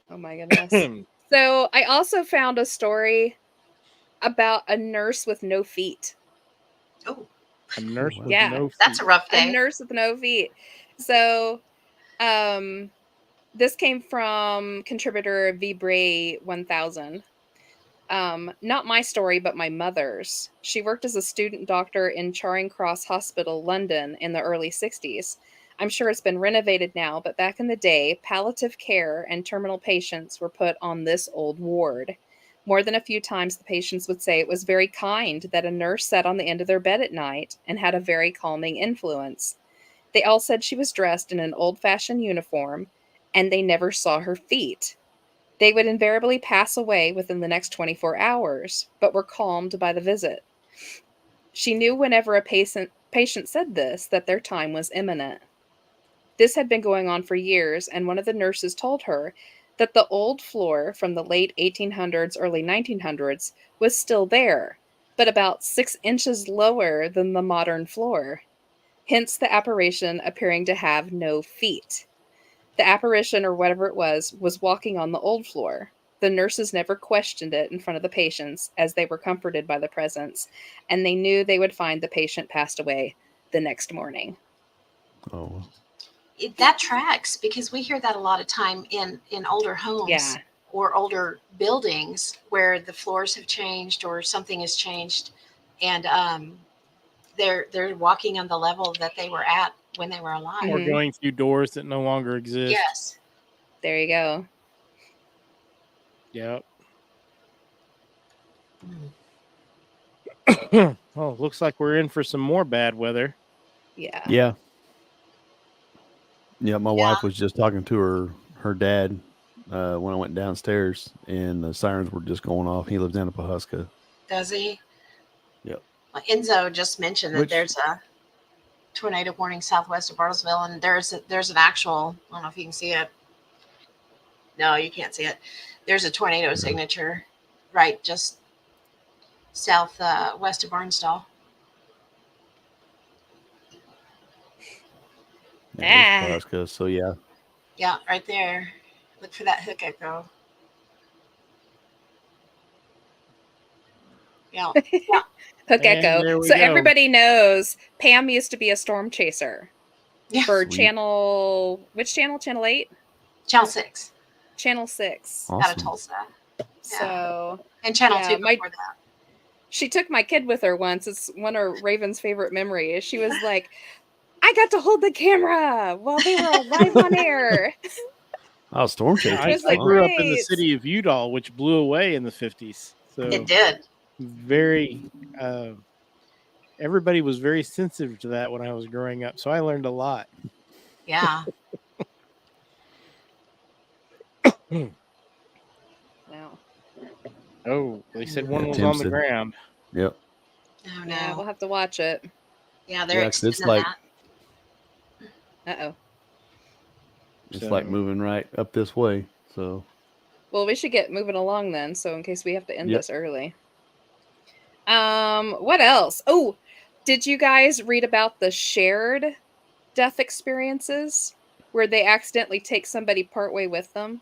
Oh my goodness. So I also found a story about a nurse with no feet. Oh. A nurse with Yeah. no feet. That's a rough day. A nurse with no feet. So, this came from contributor VBray 1000. Not my story, but my mother's. She worked as a student doctor in Charing Cross Hospital, London, in the early 60s. I'm sure it's been renovated now, but back in the day, palliative care and terminal patients were put on this old ward. More than a few times, the patients would say it was very kind that a nurse sat on the end of their bed at night and had a very calming influence. They all said she was dressed in an old-fashioned uniform, and they never saw her feet. They would invariably pass away within the next 24 hours, but were calmed by the visit. She knew whenever a patient said this, that their time was imminent. This had been going on for years, and one of the nurses told her that the old floor from the late 1800s, early 1900s was still there, but about 6 inches lower than the modern floor. Hence the apparition appearing to have no feet. The apparition, or whatever it was walking on the old floor. The nurses never questioned it in front of the patients, as they were comforted by the presence, and they knew they would find the patient passed away the next morning. Oh. That tracks, because we hear that a lot of time in older homes or older buildings where the floors have changed or something has changed, and they're walking on the level that they were at when they were alive, or going through doors that no longer exist. Yes, there you go. Yep. Oh, looks like we're in for some more bad weather. Yeah. Yeah, my wife was just talking to her dad when I went downstairs, and the sirens were just going off. He lives down in Pawhuska. Does he? Yep. Well, Enzo just mentioned that there's a tornado warning southwest of Bartlesville, and there's an actual, I don't know if you can see it. No, you can't see it. There's a tornado signature right just south west of Barnstall. Pawhuska, so yeah. Yeah, right there. Look for that hook echo. Yeah. Hook echo. So everybody knows Pam used to be a storm chaser for channel, which channel? Channel 8? Channel 6. Channel 6. Awesome. Out of Tulsa. So and Channel 2 before that. She took my kid with her once. It's one of Raven's favorite memories. She was like, I got to hold the camera while they were live on air. Oh, storm chaser. I grew up in the city of Udall, which blew away in the 50s. So it did. Very, everybody was very sensitive to that when I was growing up. So I learned a lot. Yeah. Wow. Oh, they said one was on the ground. Yep. Oh no. Yeah, we'll have to watch it. Yeah, they're it's like that. Uh-oh. It's like moving right up this way. So well, we should get moving along then, so in case we have to end this early. What else? Oh, did you guys read about the shared death experiences where they accidentally take somebody partway with them?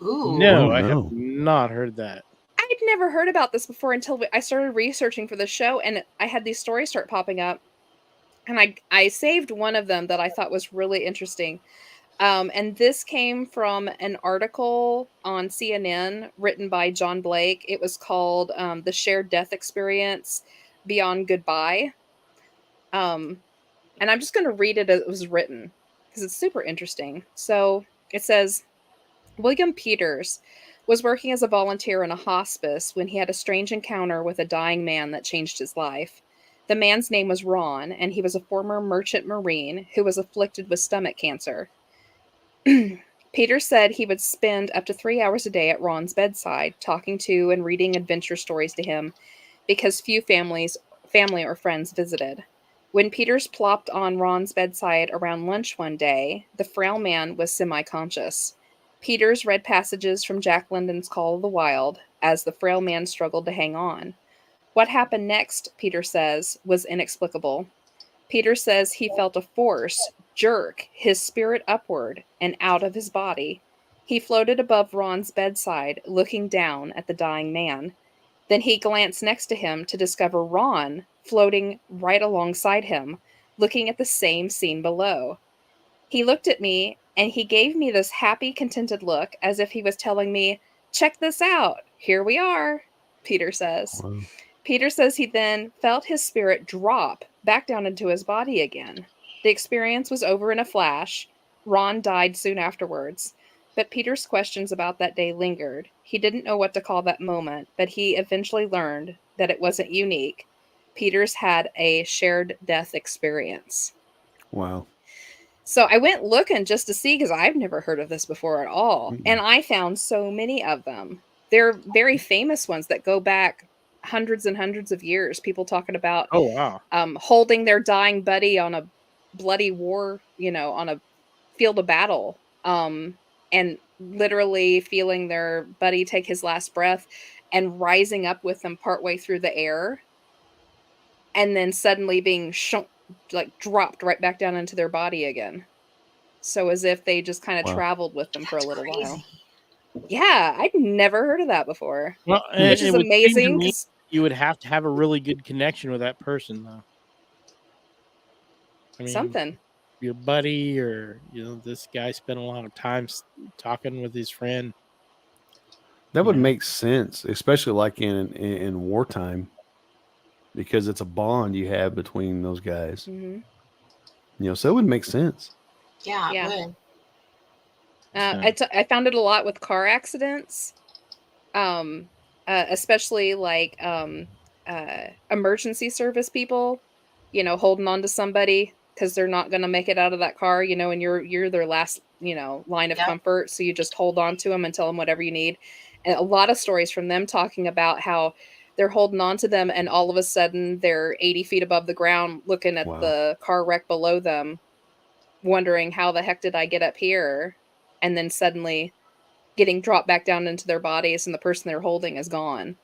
Ooh. No, I have not heard that. I'd never heard about this before until I started researching for the show, and I had these stories start popping up, and I saved one of them that I thought was really interesting. And this came from an article on CNN written by John Blake. It was called The Shared Death Experience Beyond Goodbye. And I'm just going to read it as it was written because it's super interesting. So it says, William Peters was working as a volunteer in a hospice when he had a strange encounter with a dying man that changed his life. The man's name was Ron, and he was a former merchant marine who was afflicted with stomach cancer. Peter said he would spend up to 3 hours a day at Ron's bedside, talking to and reading adventure stories to him because few family or friends visited. When Peters plopped on Ron's bedside around lunch one day, the frail man was semi-conscious. Peters read passages from Jack London's Call of the Wild as the frail man struggled to hang on. What happened next, Peter says, was inexplicable. Peter says he felt a force jerk his spirit upward and out of his body. He floated above Ron's bedside, looking down at the dying man. Then he glanced next to him to discover Ron floating right alongside him, looking at the same scene below. He looked at me, and he gave me this happy, contented look, as if he was telling me, "Check this out. Here we are," Peter says. Wow. Peter says he then felt his spirit drop back down into his body again. The experience was over in a flash. Ron died soon afterwards. But Peter's questions about that day lingered. He didn't know what to call that moment, but he eventually learned that it wasn't unique. Peters had a shared death experience. Wow. So I went looking just to see, because I've never heard of this before at all. Mm-mm. And I found so many of them. They're very famous ones that go back hundreds and hundreds of years. People talking about holding their dying buddy on a bloody war, on a field of battle. And literally feeling their buddy take his last breath and rising up with them partway through the air. And then suddenly being dropped right back down into their body again. So as if they just kind of traveled with them for a little while. Yeah, I'd never heard of that before. Well, which is amazing. You would have to have a really good connection with that person, though. I mean, something. Your buddy, or this guy spent a lot of time talking with his friend. That would make sense, especially like in wartime, because it's a bond you have between those guys. Mm-hmm. So it would make sense. Yeah, it would. I found it a lot with car accidents, especially like emergency service people, holding on to somebody because they're not going to make it out of that car, and you're their last, line of comfort. So you just hold on to them and tell them whatever you need. And a lot of stories from them talking about how they're holding on to them, and all of a sudden they're 80 feet above the ground looking at the car wreck below them, wondering how the heck did I get up here? And then suddenly getting dropped back down into their bodies, and the person they're holding is gone.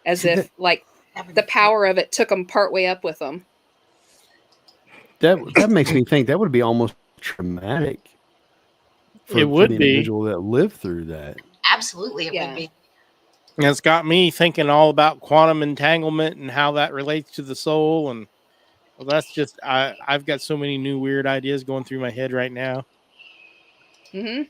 As if like the power of it took them partway up with them. That makes me think that would be almost traumatic for the individual that lived through that. Absolutely, it would be. And it's got me thinking all about quantum entanglement and how that relates to the soul. And that's just, I've got so many new weird ideas going through my head right now. Mm-hmm.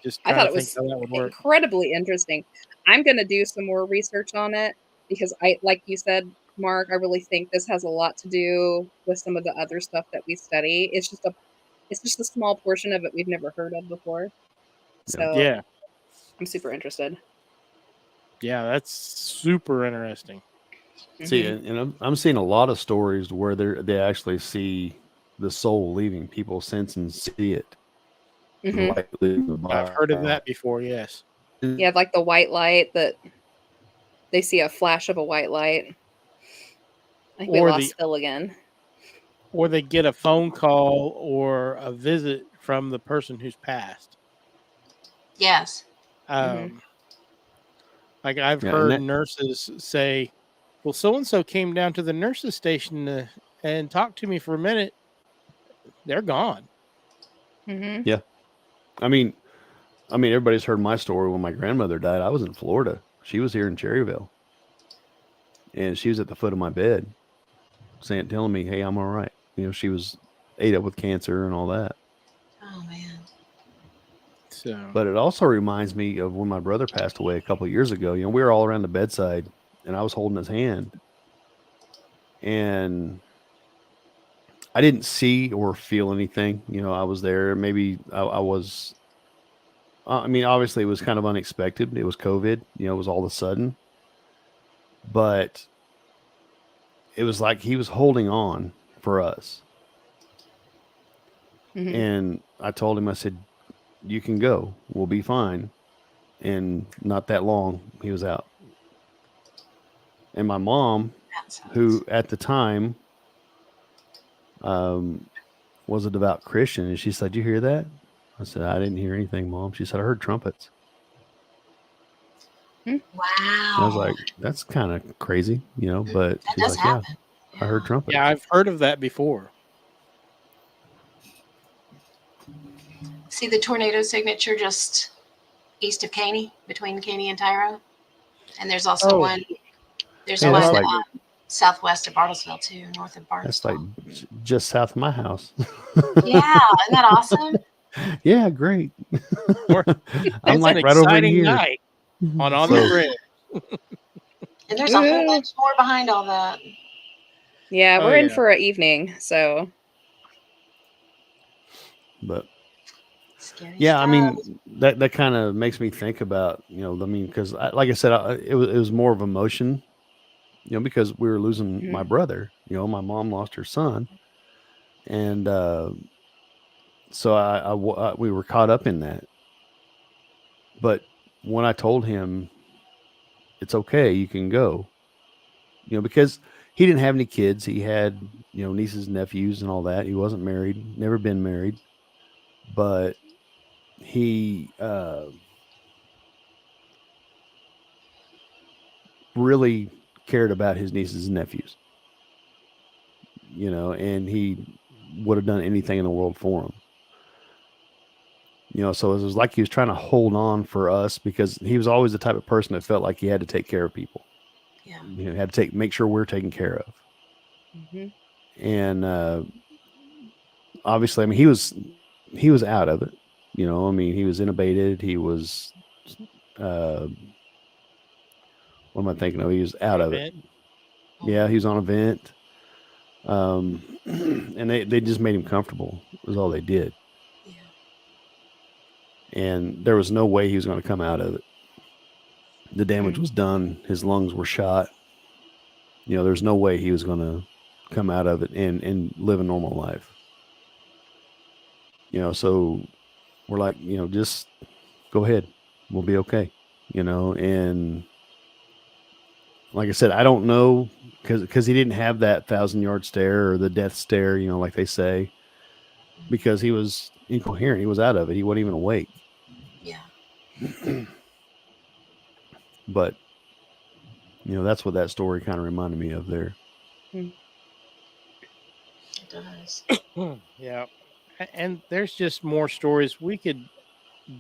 Just I thought it was incredibly interesting. I'm going to do some more research on it because like you said, Mark, I really think this has a lot to do with some of the other stuff that we study. It's just a small portion of it we've never heard of before. So I'm super interested. Yeah, that's super interesting. See, and I'm seeing a lot of stories where they actually see the soul leaving. People sense and see it. Mm-hmm. I've heard of that before, yes. Yeah, like the white light, that they see a flash of a white light. I think we lost Phil again. Or they get a phone call or a visit from the person who's passed. Yes. Like I've heard nurses say, well, so-and-so came down to the nurses station and talked to me for a minute. They're gone. Mm-hmm. Yeah. I mean, everybody's heard my story when my grandmother died. I was in Florida. She was here in Cherryville. And she was at the foot of my bed telling me, hey, I'm all right. She was ate up with cancer and all that. Oh, man. But it also reminds me of when my brother passed away a couple of years ago. We were all around the bedside, and I was holding his hand. And I didn't see or feel anything. I was there. Maybe I was. Obviously, it was kind of unexpected. It was COVID. It was all of a sudden. But it was like he was holding on for us. Mm-hmm. And I told him, I said, you can go. We'll be fine. And not that long, he was out. And my mom, who at the time, was a devout Christian, and she said, "You hear that?" I said, "I didn't hear anything, Mom." She said, "I heard trumpets." Wow. And I was like, "That's kind of crazy, But that she's does like, happen. "Yeah, I heard trumpets." Yeah, I've heard of that before. See the tornado signature just east of Caney, between Caney and Tyro, and there's also one. There's Hey, one that's like, southwest of Bartlesville too, north of Bartlesville. that's like just south of my house. Yeah, isn't that awesome? Yeah, great. I'm It's like an right over exciting here. night on the bridge. And there's a whole bunch more behind all that. Yeah, we're in for an evening, so. But scary yeah, stuff. I mean that kind of makes me think about because like I said, it was more of emotion, because we were losing my brother. My mom lost her son, and so we were caught up in that. But when I told him it's okay, you can go, because he didn't have any kids. He had nieces, nephews, and all that. He wasn't married, never been married, but he really cared about his nieces and nephews, and he would have done anything in the world for them. So it was like he was trying to hold on for us, because he was always the type of person that felt like he had to take care of people. Yeah. Had to make sure we're taken care of. And obviously, I mean, he was out of it. I mean, he was intubated. He was, what am I thinking of? He was out of it. Yeah, he was on a vent. And they just made him comfortable. Was all they did. Yeah. And there was no way he was going to come out of it. The damage was done. His lungs were shot. There's no way he was going to come out of it and live a normal life. So we're like, just go ahead. We'll be okay. And like I said, I don't know, because he didn't have that 1,000-yard stare or the death stare, like they say, because he was incoherent. He was out of it. He wasn't even awake. Yeah. But, that's what that story kind of reminded me of there. It does. Yeah. And there's just more stories. We could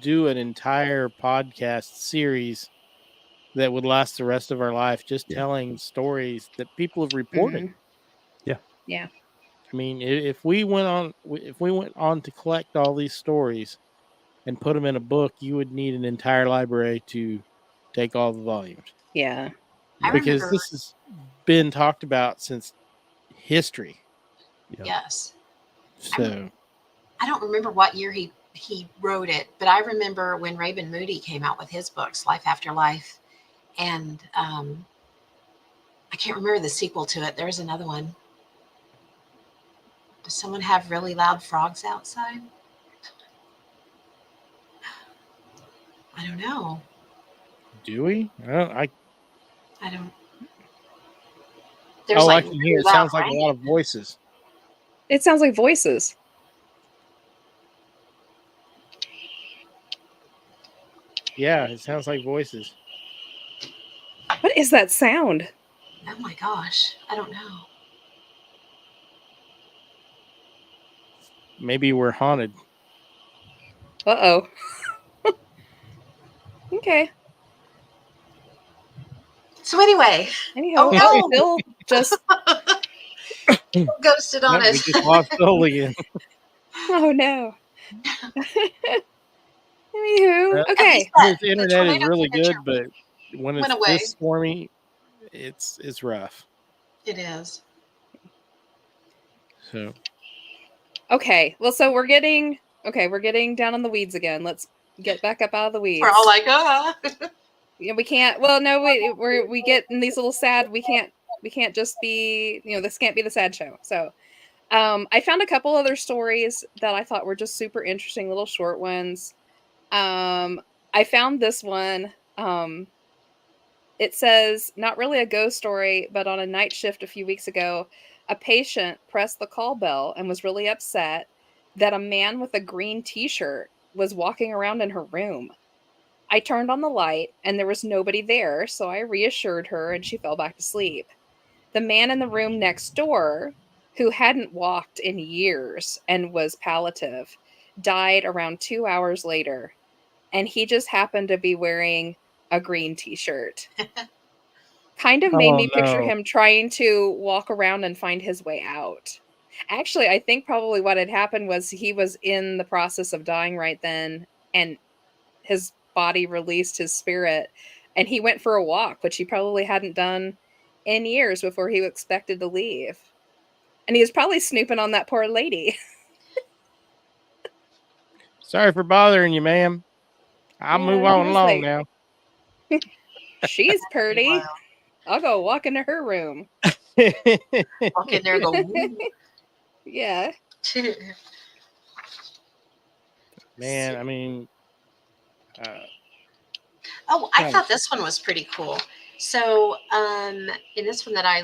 do an entire podcast series that would last the rest of our life, just telling stories that people have reported. Yeah. Yeah. I mean, if we went on to collect all these stories and put them in a book, you would need an entire library to take all the volumes. Yeah. Because this has been talked about since history. Yes. So I don't remember what year he wrote it, but I remember when Raymond Moody came out with his books, Life After Life, and I can't remember the sequel to it. There's another one. Does someone have really loud frogs outside? I don't know. Do we? I don't. There's I can hear. It sounds like a lot of voices. It sounds like voices. Yeah, it sounds like voices. What is that sound? Oh my gosh. I don't know. Maybe we're haunted. Uh-oh. Okay. So anyway. Anyhow, oh no. Phil just ghosted on us. We just lost Phil again. Oh no. Anywho, okay. His internet is really good, but when it's this stormy, it's rough. It is. So. Okay. Well, so we're getting down in the weeds again. Let's get back up out of the weeds. We're all like, Yeah, we can't. Well, no, we get in these little sad. We can't just be. This can't be the sad show. So, I found a couple other stories that I thought were just super interesting, little short ones. I found this one. It says, not really a ghost story, but on a night shift a few weeks ago, a patient pressed the call bell and was really upset that a man with a green t-shirt was walking around in her room. I turned on the light and there was nobody there, so I reassured her and she fell back to sleep. The man in the room next door, who hadn't walked in years and was palliative, died around 2 hours later, and he just happened to be wearing a green t-shirt. Kind of made Oh me picture no. him trying to walk around and find his way out. Actually, I think probably what had happened was he was in the process of dying right then, and his body released his spirit, and he went for a walk, which he probably hadn't done in years before he expected to leave. And he was probably snooping on that poor lady. Sorry for bothering you, ma'am. I'll move Yeah, he on was along like, now. she's pretty. Wow. I'll go walk into her room. Walk in there and go, "Ooh." Yeah. Man, I mean, Oh, I kind thought of. this one was pretty cool. So, in this one that I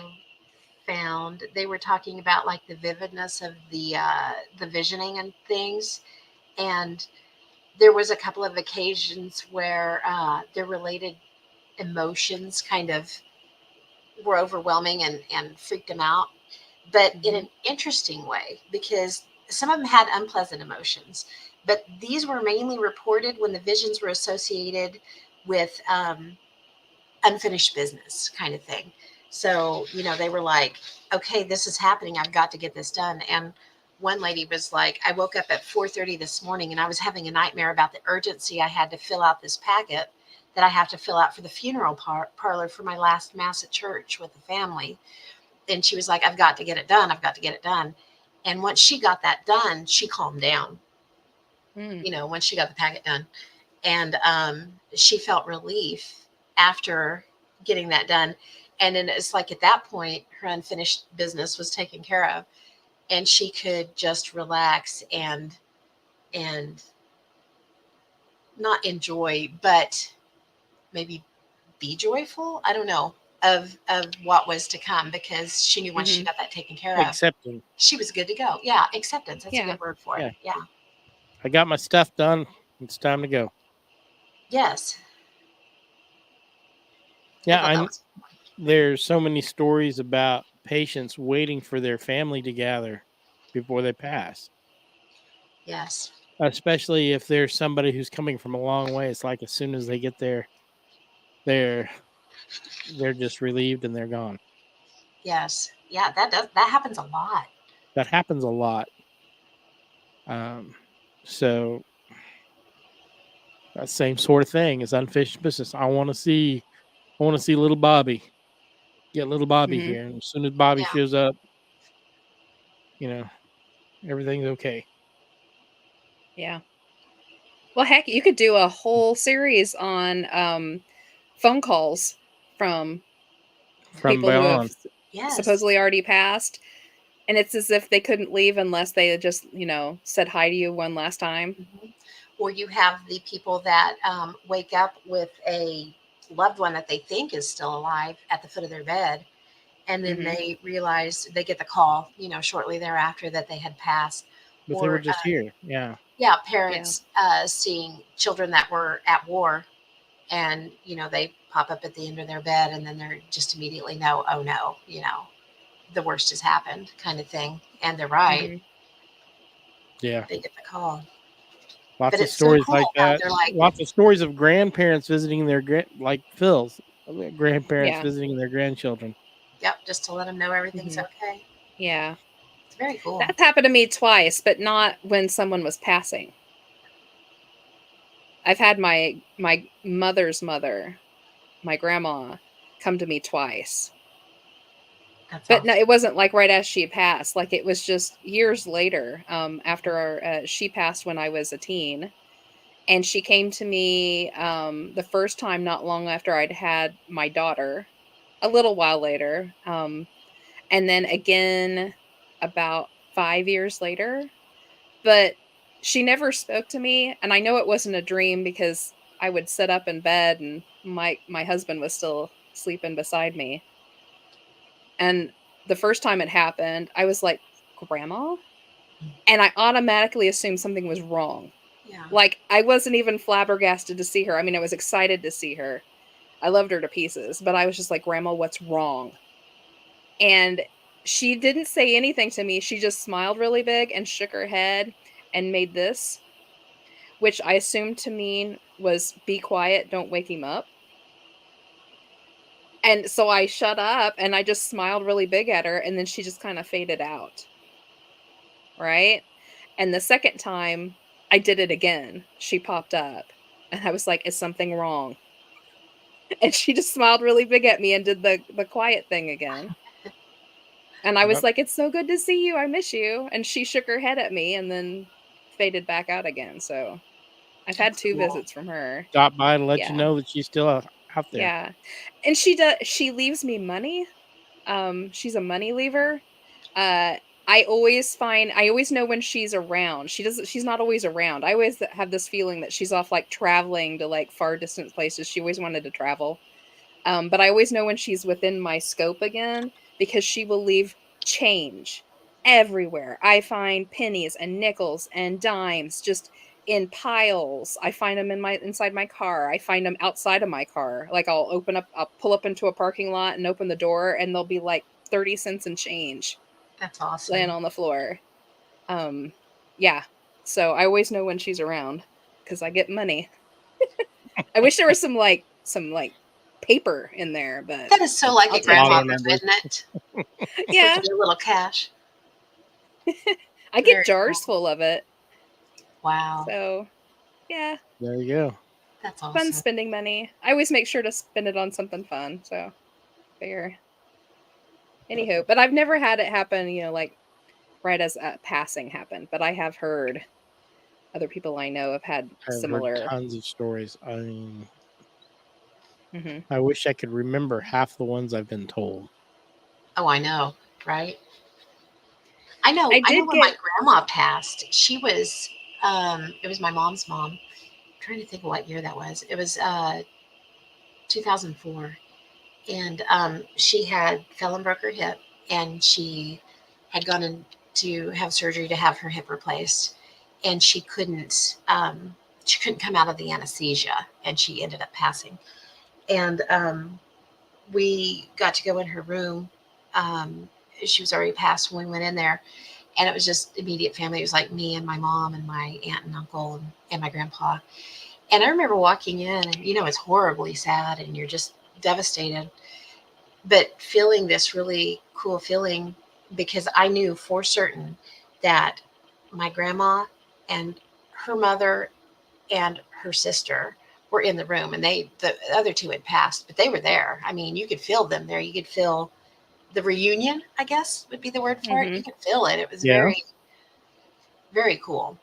found, they were talking about like the vividness of the visioning and things, and there was a couple of occasions where their related emotions kind of were overwhelming and freaked them out, but in an interesting way because some of them had unpleasant emotions, but these were mainly reported when the visions were associated with unfinished business kind of thing. So, they were like, okay, this is happening. I've got to get this done. And one lady was like, I woke up at 4:30 this morning and I was having a nightmare about the urgency I had to fill out this packet that I have to fill out for the funeral parlor for my last mass at church with the family. And she was like, I've got to get it done. I've got to get it done. And once she got that done, she calmed down, once she got the packet done. And she felt relief after getting that done. And then it's like at that point, her unfinished business was taken care of, and she could just relax and not enjoy, but maybe be joyful. I don't know of what was to come because she knew once she got that taken care of, Accepting. she was good to go. Yeah, acceptance. That's a good word for Yeah. it. Yeah. I got my stuff done. It's time to go. Yes. Yeah, there's so many stories about patients waiting for their family to gather before they pass. Yes. Especially if there's somebody who's coming from a long way. It's like as soon as they get there, they're just relieved and they're gone. Yes. Yeah, that happens a lot. That happens a lot. So that same sort of thing is unfinished business. I want to see little Bobby. Get little Bobby here, and as soon as Bobby Yeah. shows up, everything's okay. Yeah. Well, heck, you could do a whole series on phone calls from From people who have beyond. Yes. supposedly already passed. And it's as if they couldn't leave unless they had just, said hi to you one last time. Mm-hmm. Or you have the people that wake up with a loved one that they think is still alive at the foot of their bed. And then they realize they get the call, shortly thereafter that they had passed. But they were Or, just here. Yeah. yeah, parents seeing children that were at war and, they pop up at the end of their bed and then they're just immediately know, oh no, the worst has happened kind of thing. And they're right. Yeah. They get the call. Lots But of it's so stories cool like how that. they're like, Lots of stories of grandparents visiting their like Phil's grandparents Yeah. visiting their grandchildren. yep, just to let them know everything's okay. Yeah. It's very cool. That's happened to me twice, but not when someone was passing. I've had my mother's mother, my grandma, come to me twice. That's But awesome. no, it wasn't like right as she passed. Like it was just years later, after she passed when I was a teen. And she came to me the first time not long after I'd had my daughter, a little while later. And then again about 5 years later. But she never spoke to me, and I know it wasn't a dream because I would sit up in bed and my husband was still sleeping beside me. And the first time it happened, I was like, Grandma? And I automatically assumed something was wrong. Yeah. Like, I wasn't even flabbergasted to see her. I mean, I was excited to see her. I loved her to pieces, but I was just like, Grandma, what's wrong? And she didn't say anything to me. She just smiled really big and shook her head and made this, which I assumed to mean was be quiet, don't wake him up. And so I shut up and I just smiled really big at her, and then she just kind of faded out. Right? And the second time I did it again, she popped up and I was like, is something wrong? And she just smiled really big at me and did the quiet thing again. And I was Yep. like, it's so good to see you. I miss you. And she shook her head at me and then faded back out again. So I've had That's 2 cool. visits from her. Stop by to let you Yeah. know that she's still out there. Yeah. And she leaves me money. She's a money leaver. I always know when she's around. She's not always around. I always have this feeling that she's off like traveling to like far distant places. She always wanted to travel. But I always know when she's within my scope again because she will leave change everywhere. I find pennies and nickels and dimes just in piles. I find them inside my car. I find them outside of my car. Like I'll pull up into a parking lot and open the door and there'll be like 30 cents in change That's awesome. laying on the floor. Yeah. So I always know when she's around because I get money. I wish there was some paper in there, but That is so like I'll a take grandma, it. isn't it? yeah. With your little cash. I get Very jars cool. full of it. Wow. So yeah, There you go. That's fun awesome. spending money. I always make sure to spend it on something fun. So figure. Anywho, but I've never had it happen, like right as passing happened. But I have heard other people I know have had I've heard similar. tons of stories. I mean, hmm I wish I could remember half the ones I've been told. Oh, I know, right? I know I did when my get. grandma passed, she was it was my mom's mom. I'm trying to think of what year that was. It was 2004. And she had fell and broke her hip, and she had gone in to have surgery to have her hip replaced, and she couldn't come out of the anesthesia, and she ended up passing. And we got to go in her room. She was already passed when we went in there, and it was just immediate family. It was like me and my mom and my aunt and uncle and my grandpa. And I remember walking in, and it's horribly sad, and you're just devastated, but feeling this really cool feeling because I knew for certain that my grandma and her mother and her sister were in the room, and the other two had passed, but they were there. I mean, you could feel them there. You could feel the reunion, I guess would be the word for it. You could feel it. It was very, very cool.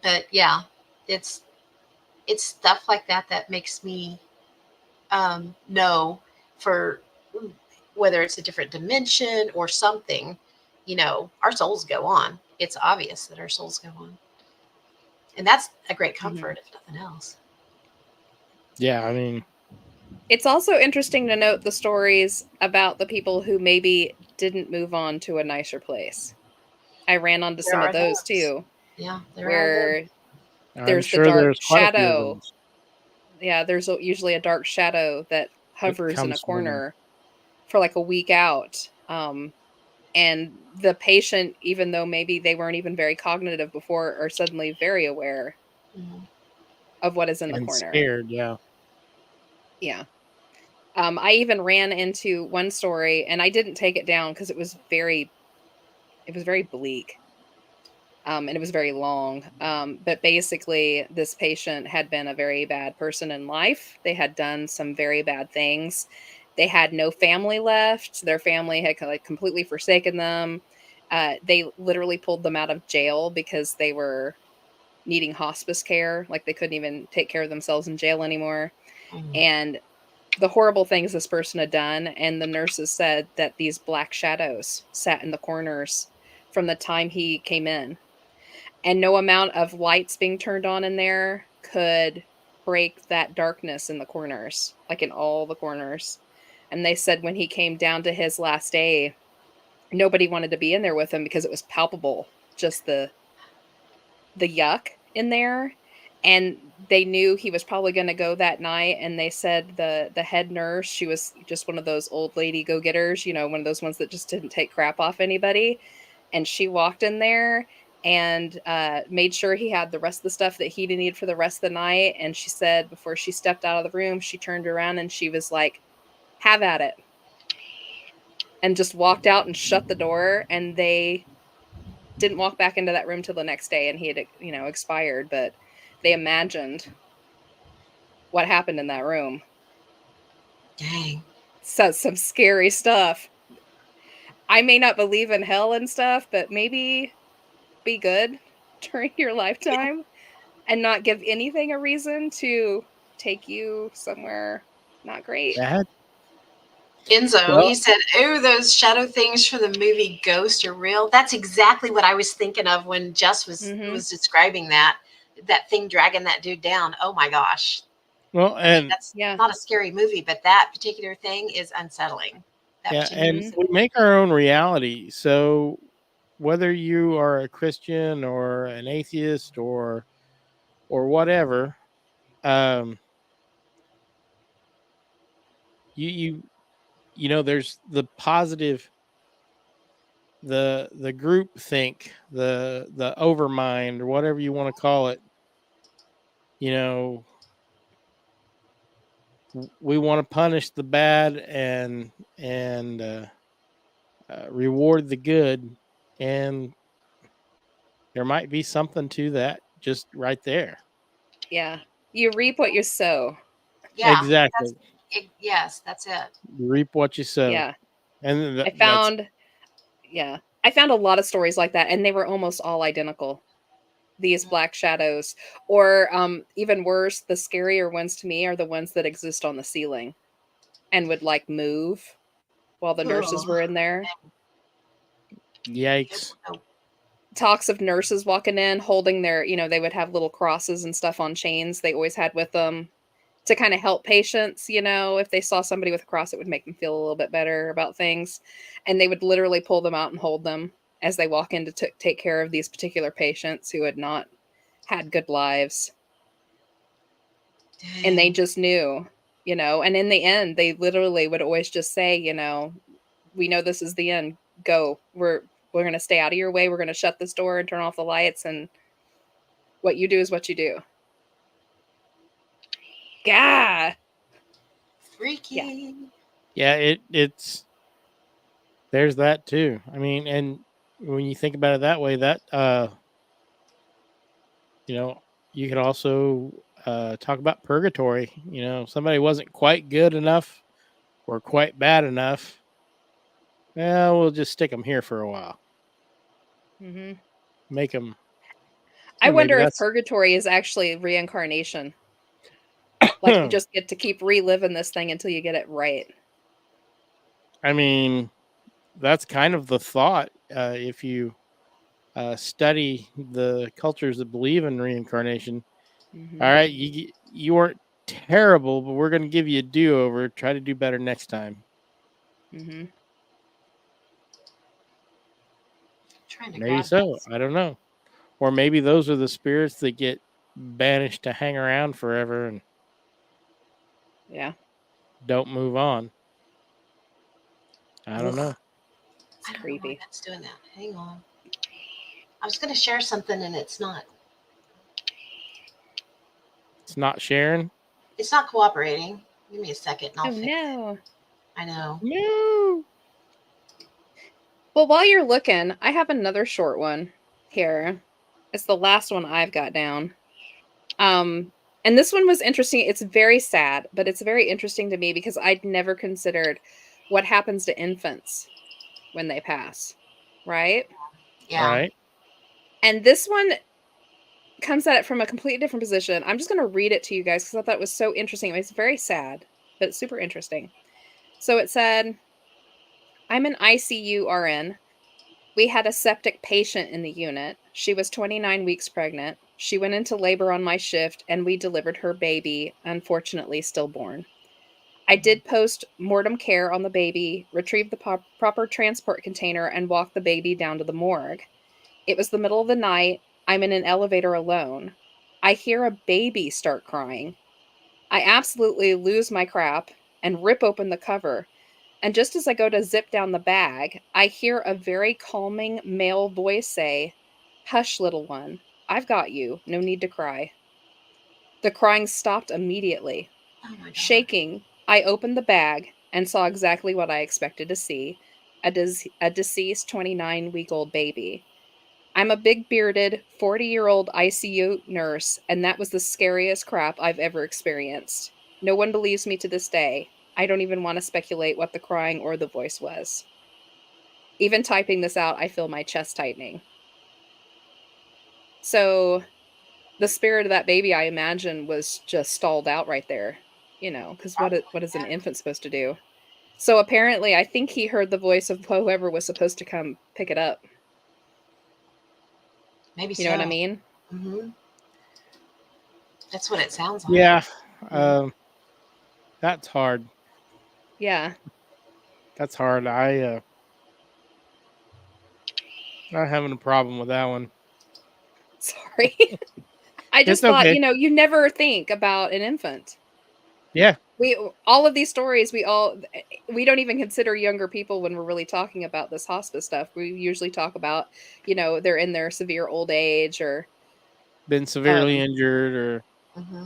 But yeah, it's stuff like that that makes me know for whether it's a different dimension or something, our souls go on. It's obvious that our souls go on. And that's a great comfort, if nothing else. Yeah, I mean, It's also interesting to note the stories about the people who maybe didn't move on to a nicer place. I ran onto some of those too. Yeah, where I'm there's the sure dark there's quite a few of shadow. those. Yeah, there's usually a dark shadow that hovers in a comes from- corner for like a week out. And the patient, even though maybe they weren't even very cognitive before, are suddenly very aware of what is in the and corner. scared, yeah. Yeah. I even ran into one story, and I didn't take it down because it was very bleak. And it was very long. But basically, this patient had been a very bad person in life. They had done some very bad things. They had no family left. Their family had completely forsaken them. They literally pulled them out of jail because they were needing hospice care. Like they couldn't even take care of themselves in jail anymore. And the horrible things this person had done. And the nurses said that these black shadows sat in the corners from the time he came in. And no amount of lights being turned on in there could break that darkness in the corners, like in all the corners. And they said when he came down to his last day, nobody wanted to be in there with him because it was palpable, just the yuck in there. And they knew he was probably going to go that night. And they said the head nurse, she was just one of those old lady go-getters, you know, one of those ones that just didn't take crap off anybody. And she walked in there and made sure he had the rest of the stuff that he didn't need for the rest of the night. And she said before she stepped out of the room, she turned around and she was like, "Have at it." And just walked out and shut the door. And they didn't walk back into that room till the next day, and he had, you know, expired. But they imagined what happened in that room. Dang. So some scary stuff. I may not believe in hell and stuff, but maybe be good during your lifetime and not give anything a reason to take you somewhere not great. Bad. Enzo, he said, "Oh, those shadow things from the movie Ghost are real." That's exactly what I was thinking of when Jess was describing that thing dragging that dude down. Oh my gosh. Well, and that's not a scary movie, but that particular thing is unsettling. And we make our own reality. So whether you are a Christian or an atheist or whatever, you know, there's the positive, the group think, the overmind, or whatever you want to call it. You know, we want to punish the bad and reward the good, and there might be something to that just right there. Yeah, you reap what you sow. Yeah, exactly. Yes, that's it. You reap what you sow. Yeah, and I found a lot of stories like that, and they were almost all identical. These black shadows, or even worse, the scarier ones to me are the ones that exist on the ceiling and would like move while the nurses were in there. Yikes. Talks of nurses walking in holding their, you know, they would have little crosses and stuff on chains they always had with them to kind of help patients, you know, if they saw somebody with a cross, it would make them feel a little bit better about things. And they would literally pull them out and hold them as they walk in to take care of these particular patients who had not had good lives. Dang. And they just knew, you know, and in the end, they literally would always just say, you know, "We know this is the end. Go. We're going to stay out of your way. We're going to shut this door and turn off the lights. And what you do is what you do." Gah! Freaky. Yeah, it's there's that too. I mean, and when you think about it that way, that you know, you could also talk about purgatory. You know, somebody wasn't quite good enough or quite bad enough. Well, we'll just stick them here for a while. Mm-hmm. Make them. I wonder if purgatory is actually reincarnation. Like you just get to keep reliving this thing until you get it right. I mean, that's kind of the thought. If you study the cultures that believe in reincarnation, all right, you weren't terrible, but we're going to give you a do-over. Try to do better next time. Mm-hmm. Maybe so. This. I don't know. Or maybe those are the spirits that get banished to hang around forever and don't move on. I don't know. It's creepy. Know that's doing that. Hang on. I was going to share something and it's not. It's not sharing? It's not cooperating. Give me a second and I'll fix it. I know. No. Well, while you're looking, I have another short one here. It's the last one I've got down. And this one was interesting. It's very sad, but it's very interesting to me because I'd never considered what happens to infants when they pass, right? Yeah. Right. And this one comes at it from a completely different position. I'm just going to read it to you guys because I thought it was so interesting. It's very sad, but it's super interesting. So it said, "I'm an ICU RN. We had a septic patient in the unit. She was 29 weeks pregnant. She went into labor on my shift and we delivered her baby, unfortunately stillborn. I did post mortem care on the baby, retrieve the proper transport container, and walk the baby down to the morgue. It was the middle of the night. I'm in an elevator alone. I hear a baby start crying. I absolutely lose my crap and rip open the cover. And just as I go to zip down the bag, I hear a very calming male voice say, "Hush, little one. I've got you. No need to cry." The crying stopped immediately. Oh my God. Shaking, I opened the bag and saw exactly what I expected to see, a deceased 29-week-old baby. I'm a big bearded 40-year-old ICU nurse, and that was the scariest crap I've ever experienced. No one believes me to this day. I don't even want to speculate what the crying or the voice was. Even typing this out, I feel my chest tightening. So, the spirit of that baby, I imagine, was just stalled out right there. Because what is an infant supposed to do? So apparently, I think he heard the voice of whoever was supposed to come pick it up. Maybe You know what I mean? Mm-hmm. That's what it sounds like. Yeah. That's hard. Yeah. That's hard. I'm not having a problem with that one. Sorry. I just It's thought, okay. you never think about an infant. Yeah. All of these stories, we don't even consider younger people when we're really talking about this hospice stuff. We usually talk about, they're in their severe old age or Been severely injured or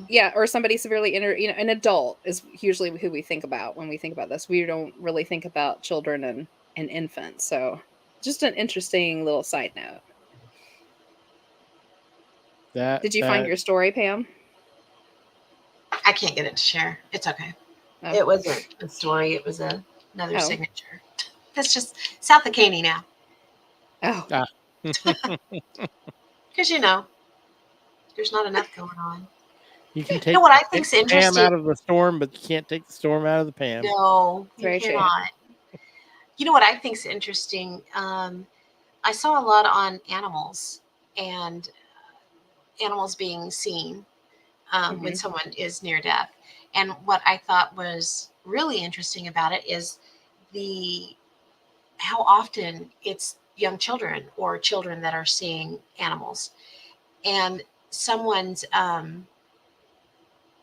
yeah, or somebody severely injured. An adult is usually who we think about when we think about this. We don't really think about children and infants. So just an interesting little side note. Did you find your story, Pam? I can't get it to share. It's okay. Oh. It wasn't a story. It was another signature. That's just South of Caney now. Oh. Because, there's not enough going on. You can take what I think's the interesting. Pam out of the storm, but you can't take the storm out of the Pam. No, you cannot. You know what I think's interesting? I saw a lot on animals and animals being seen when someone is near death. And what I thought was really interesting about it is how often it's young children or children that are seeing animals. And someone's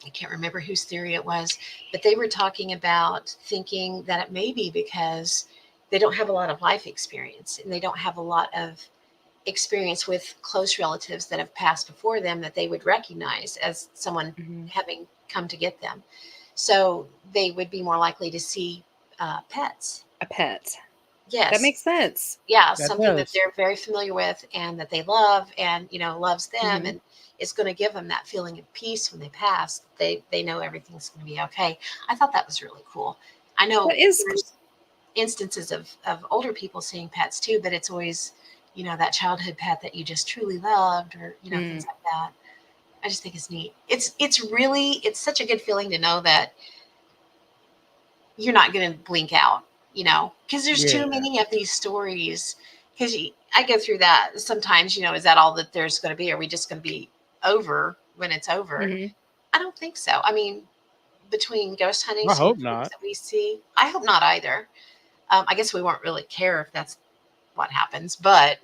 I can't remember whose theory it was, but they were talking about thinking that it may be because they don't have a lot of life experience and they don't have a lot of experience with close relatives that have passed before them that they would recognize as someone having come to get them. So they would be more likely to see pets. A pet. Yes. That makes sense. Yeah, something that they're very familiar with and that they love and, loves them and is going to give them that feeling of peace when they pass. They know everything's going to be okay. I thought that was really cool. I know there's instances of older people seeing pets too, but it's always, that childhood pet that you just truly loved or, things like that. I just think it's neat. It's such a good feeling to know that you're not going to blink out, because there's too many of these stories. Because I go through that sometimes, is that all that there's going to be? Are we just going to be over when it's over? I don't think so. I mean, between ghost hunting, I hope not. That we see, I hope not either. I guess we won't really care if that's what happens, but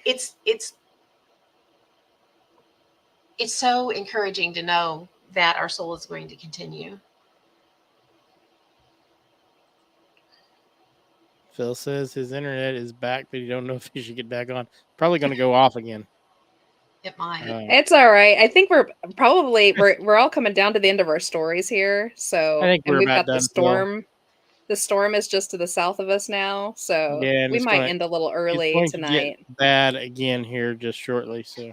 it's so encouraging to know that our soul is going to continue. Phil says his internet is back, but you don't know if he should get back on. Probably going to go off again. It might. It's all right. I think we're all coming down to the end of our stories here. So I think we've got the storm. The storm is just to the south of us now, so we might end a little early tonight. Bad again here just shortly, so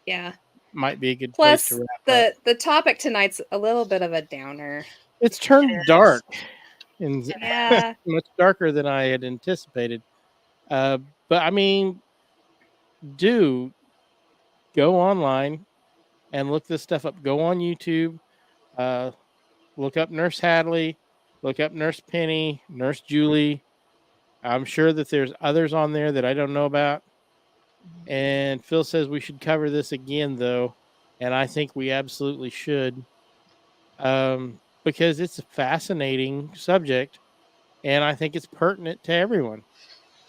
yeah, might be a good place to wrap up. The topic tonight's a little bit of a downer. It's turned dark, and much darker than I had anticipated. But I mean, do go online and look this stuff up. Go on YouTube, look up Nurse Hadley. Look up Nurse Penny, Nurse Julie. I'm sure that there's others on there that I don't know about. And Phil says we should cover this again, though. And I think we absolutely should. because it's a fascinating subject, and I think it's pertinent to everyone.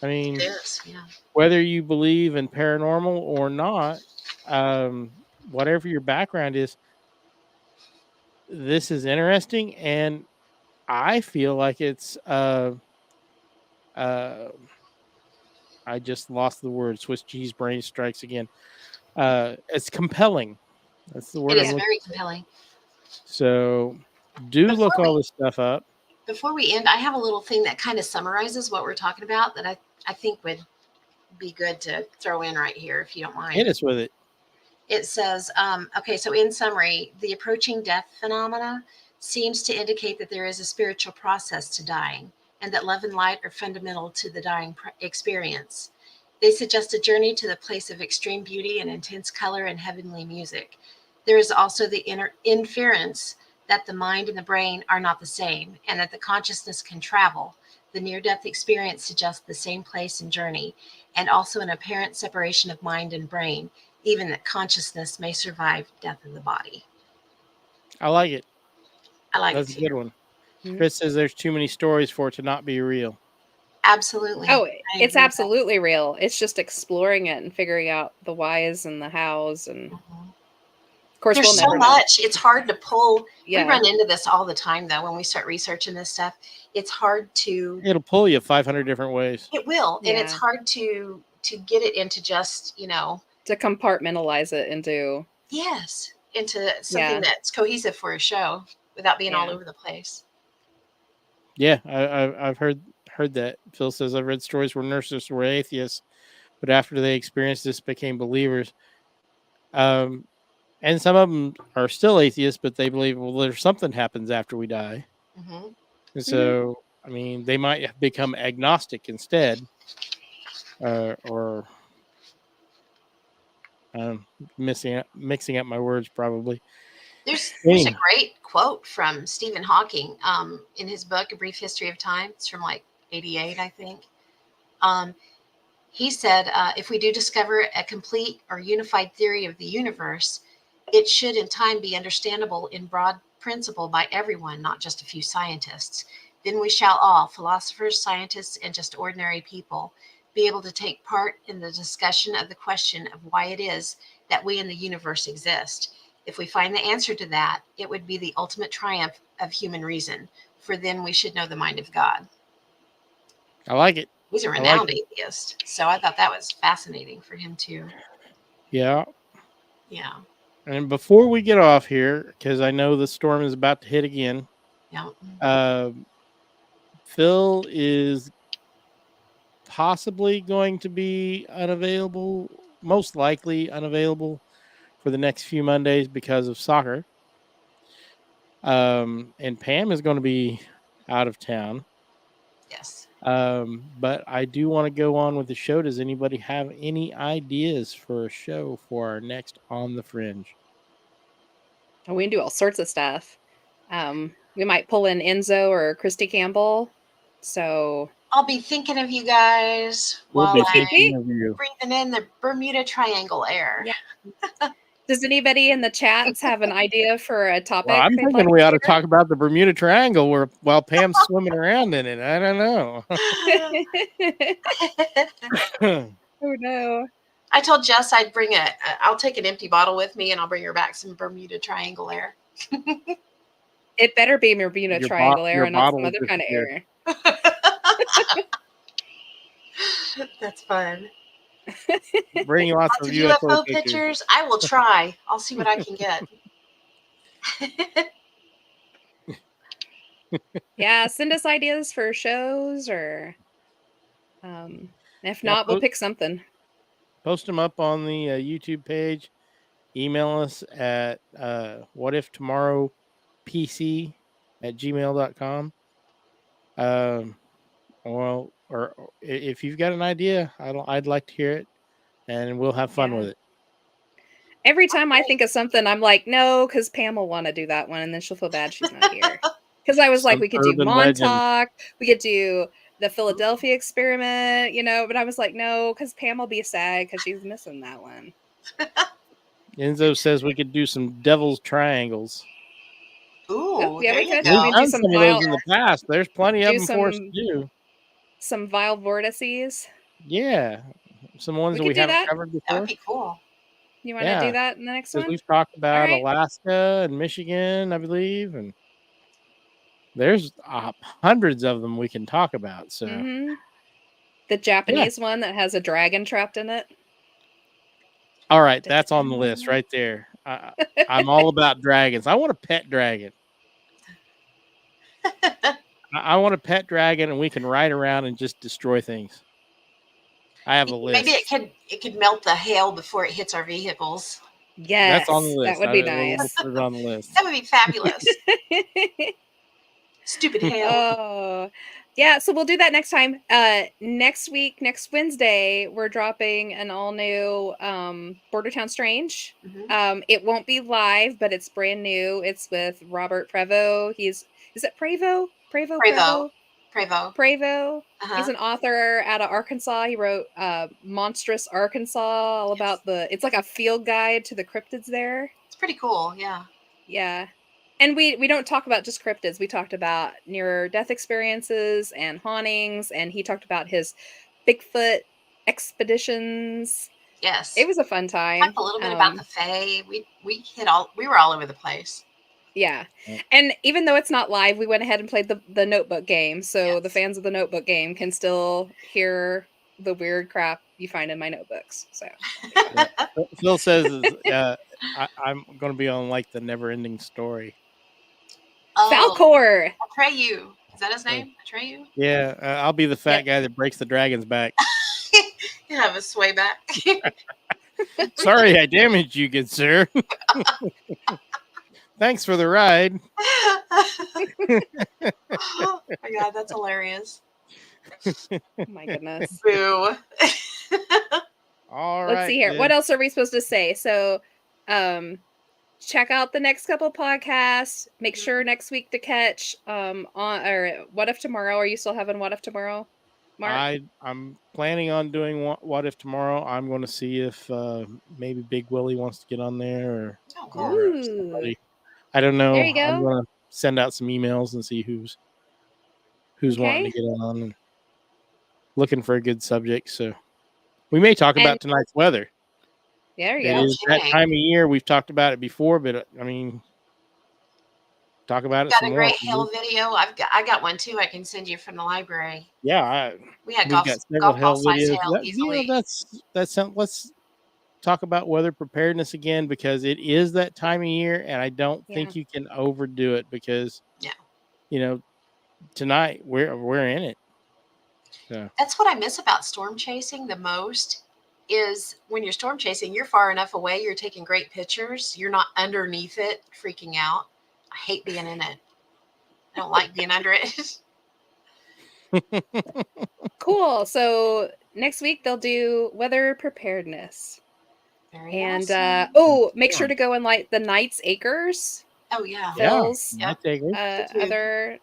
I mean, It is, yeah. Whether you believe in paranormal or not, whatever your background is, this is interesting, and I feel like it's uh, I just lost the word. Swiss cheese brain strikes again. It's compelling. That's the It word I'm is looking. very compelling. So, do look all this stuff up. Before we end, I have a little thing that kind of summarizes what we're talking about that I think would be good to throw in right here, if you don't mind. Hit us with it. It says, okay, so in summary, the approaching death phenomena seems to indicate that there is a spiritual process to dying, and that love and light are fundamental to the dying experience. They suggest a journey to the place of extreme beauty and intense color and heavenly music. There is also the inference that the mind and the brain are not the same, and that the consciousness can travel. The near-death experience suggests the same place and journey, and also an apparent separation of mind and brain, even that consciousness may survive death of the body. I like it. I like That's it a too. good one. Chris says there's too many stories for it to not be real. Absolutely. Oh, it's absolutely real. It's just exploring it and figuring out the whys and the hows, and of course there's we'll so never much. know. It's hard to pull. Yeah. We run into this all the time, though. When we start researching this stuff, it's hard to. It'll pull you 500 different ways. It will, and it's Yeah. hard to get it into just to compartmentalize it into into something that's cohesive for a show without being all over the place. Yeah, I've heard that. Phil says I've read stories where nurses were atheists, but after they experienced this, became believers. And some of them are still atheists, but they believe, well, there's something happens after we die. Mm-hmm. And so, I mean, they might have become agnostic instead, or mixing up my words probably. There's a great quote from Stephen Hawking in his book, A Brief History of Time. It's from like 88, I think. He said, if we do discover a complete or unified theory of the universe, it should in time be understandable in broad principle by everyone, not just a few scientists. Then we shall all, philosophers, scientists, and just ordinary people, be able to take part in the discussion of the question of why it is that we in the universe exist. If we find the answer to that, it would be the ultimate triumph of human reason, for then we should know the mind of God. I like it. He's a renowned atheist, so I thought that was fascinating for him too. Yeah. Yeah. And before we get off here, because I know the storm is about to hit again. Yeah. Phil is possibly going to be unavailable, most likely unavailable for the next few Mondays because of soccer. And Pam is going to be out of town. Yes. But I do want to go on with the show. Does anybody have any ideas for a show for our next On the Fringe? We can do all sorts of stuff. We might pull in Enzo or Christy Campbell. So I'll be thinking of you guys while I'm breathing in the Bermuda Triangle air. Yeah. Does anybody in the chats have an idea for a topic? Well, I'm thinking we ought to talk about the Bermuda Triangle while Pam's swimming around in it. I don't know. Oh no. I told Jess I'll take an empty bottle with me and I'll bring her back some Bermuda Triangle air. It better be Bermuda Triangle air and not some other kind of air. That's fun. Bring lots of UFO pictures. I will try. I'll see what I can get. Yeah, send us ideas for shows, or if not, we'll pick something. Post them up on the YouTube page. Email us at whatiftomorrowpc@gmail.com. Or if you've got an idea, I'd like to hear it, and we'll have fun with it. Every time I think of something, I'm like, no, because Pam will want to do that one, and then she'll feel bad she's not here. Because I was like, we could do Montauk, we could do the Philadelphia experiment, but I was like, no, because Pam will be sad because she's missing that one. Enzo says we could do some Devil's Triangles. Ooh, yeah, there we you could. go. We've do done some some of those in the past. There's plenty of do them for us to do. some vile vortices. Yeah, some ones We that could we do haven't that. covered That would before. be cool. You want to do Yeah, that in the next because one? we've talked about right. Alaska and Michigan, I believe, and there's hundreds of them we can talk about. So Mm-hmm. The yeah, Japanese one that has a dragon trapped in it. all right, that's on the list right there. I'm all about dragons. I want a pet dragon. I want a pet dragon, and we can ride around and just destroy things. I have a list. Maybe it could melt the hail before it hits our vehicles. Yes, That's on the list. that would be We'll nice. put it on the list. That would be fabulous. Stupid hail. Oh, yeah. So we'll do that next time. Next week, next Wednesday, we're dropping an all new Bordertown Strange. It won't be live, but it's brand new. It's with Robert Prevost. Is it Prevost? Prevost. He's an author out of Arkansas. He wrote Monstrous Arkansas, all about it's like a field guide to the cryptids there. It's pretty cool, yeah. Yeah. And we don't talk about just cryptids. We talked about near-death experiences and hauntings, and he talked about his Bigfoot expeditions. Yes. It was a fun time. Talked a little bit about the Fae. We were all over the place. Yeah. And even though it's not live, we went ahead and played the Notebook game. So the fans of the Notebook game can still hear the weird crap you find in my notebooks. So Phil says I'm going to be on like the Never-Ending Story. Falcor. Atreyu. Is that his name? Atreyu? Yeah, I'll be the fat guy that breaks the dragon's back. You have a sway back. Sorry, I damaged you, good sir. Thanks for the ride. Oh my God, that's hilarious. Oh my goodness. Boo. All right. Let's see here. What else are we supposed to say? So, check out the next couple podcasts. Make sure next week to catch on or What If Tomorrow. Are you still having What If Tomorrow, Mark? I'm planning on doing what if tomorrow. I'm going to see if maybe Big Willie wants to get on there or somebody. I don't know. There you go. I'm going to send out some emails and see who's wanting to get on and looking for a good subject. So we may talk about tonight's weather. There you go. It is that time of year. We've talked about it before, but I mean, talk about it some more. Got a great hail video. I got one too. I can send you from the library. Yeah, we had golf ball size videos. hail easily. That's let's talk about weather preparedness again, because it is that time of year, and I don't think you can overdo it because tonight we're in it. So that's what I miss about storm chasing the most. Is when you're storm chasing, you're far enough away, you're taking great pictures, you're not underneath it freaking out. I hate being in it. I don't like being under it. Cool. So next week they'll do weather preparedness. Very awesome. Make sure to go and like the Knight's Acres. Oh yeah. Phil's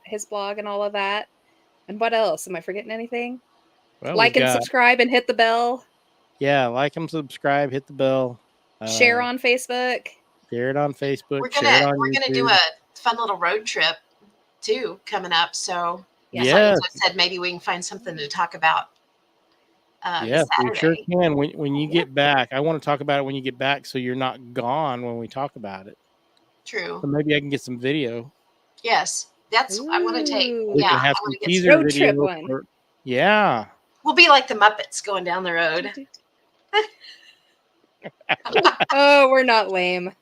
his blog and all of that. And what else? Am I forgetting anything? Well, like and subscribe and hit the bell. Yeah, like and subscribe, hit the bell. Share on Facebook. Share it on Facebook. We're gonna do a fun little road trip too coming up. So like I said, maybe we can find something to talk about. Yes, we sure can. When you get back, I want to talk about it when you get back, so you're not gone when we talk about it. True. So maybe I can get some video. Yes, that's I want to take. We can have some teaser road trip one. We'll be like the Muppets going down the road. Oh, we're not lame.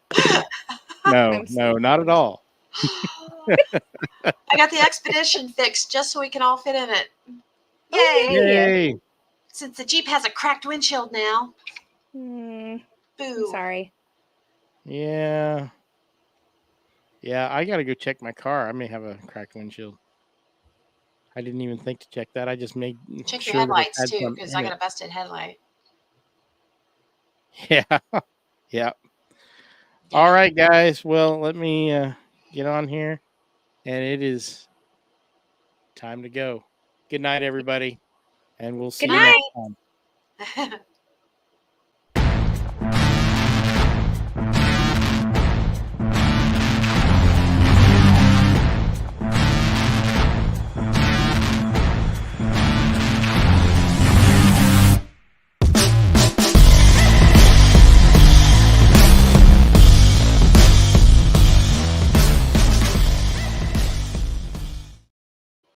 No, not at all. I got the expedition fixed just so we can all fit in it. Yay! Since the Jeep has a cracked windshield now. Boo. I'm sorry. Yeah, I got to go check my car. I may have a cracked windshield. I didn't even think to check that. I just made check your headlights too, because I got a busted headlight. Yeah. All right, guys. Well, let me get on here, and it is time to go. Good night, everybody, and we'll see you next time.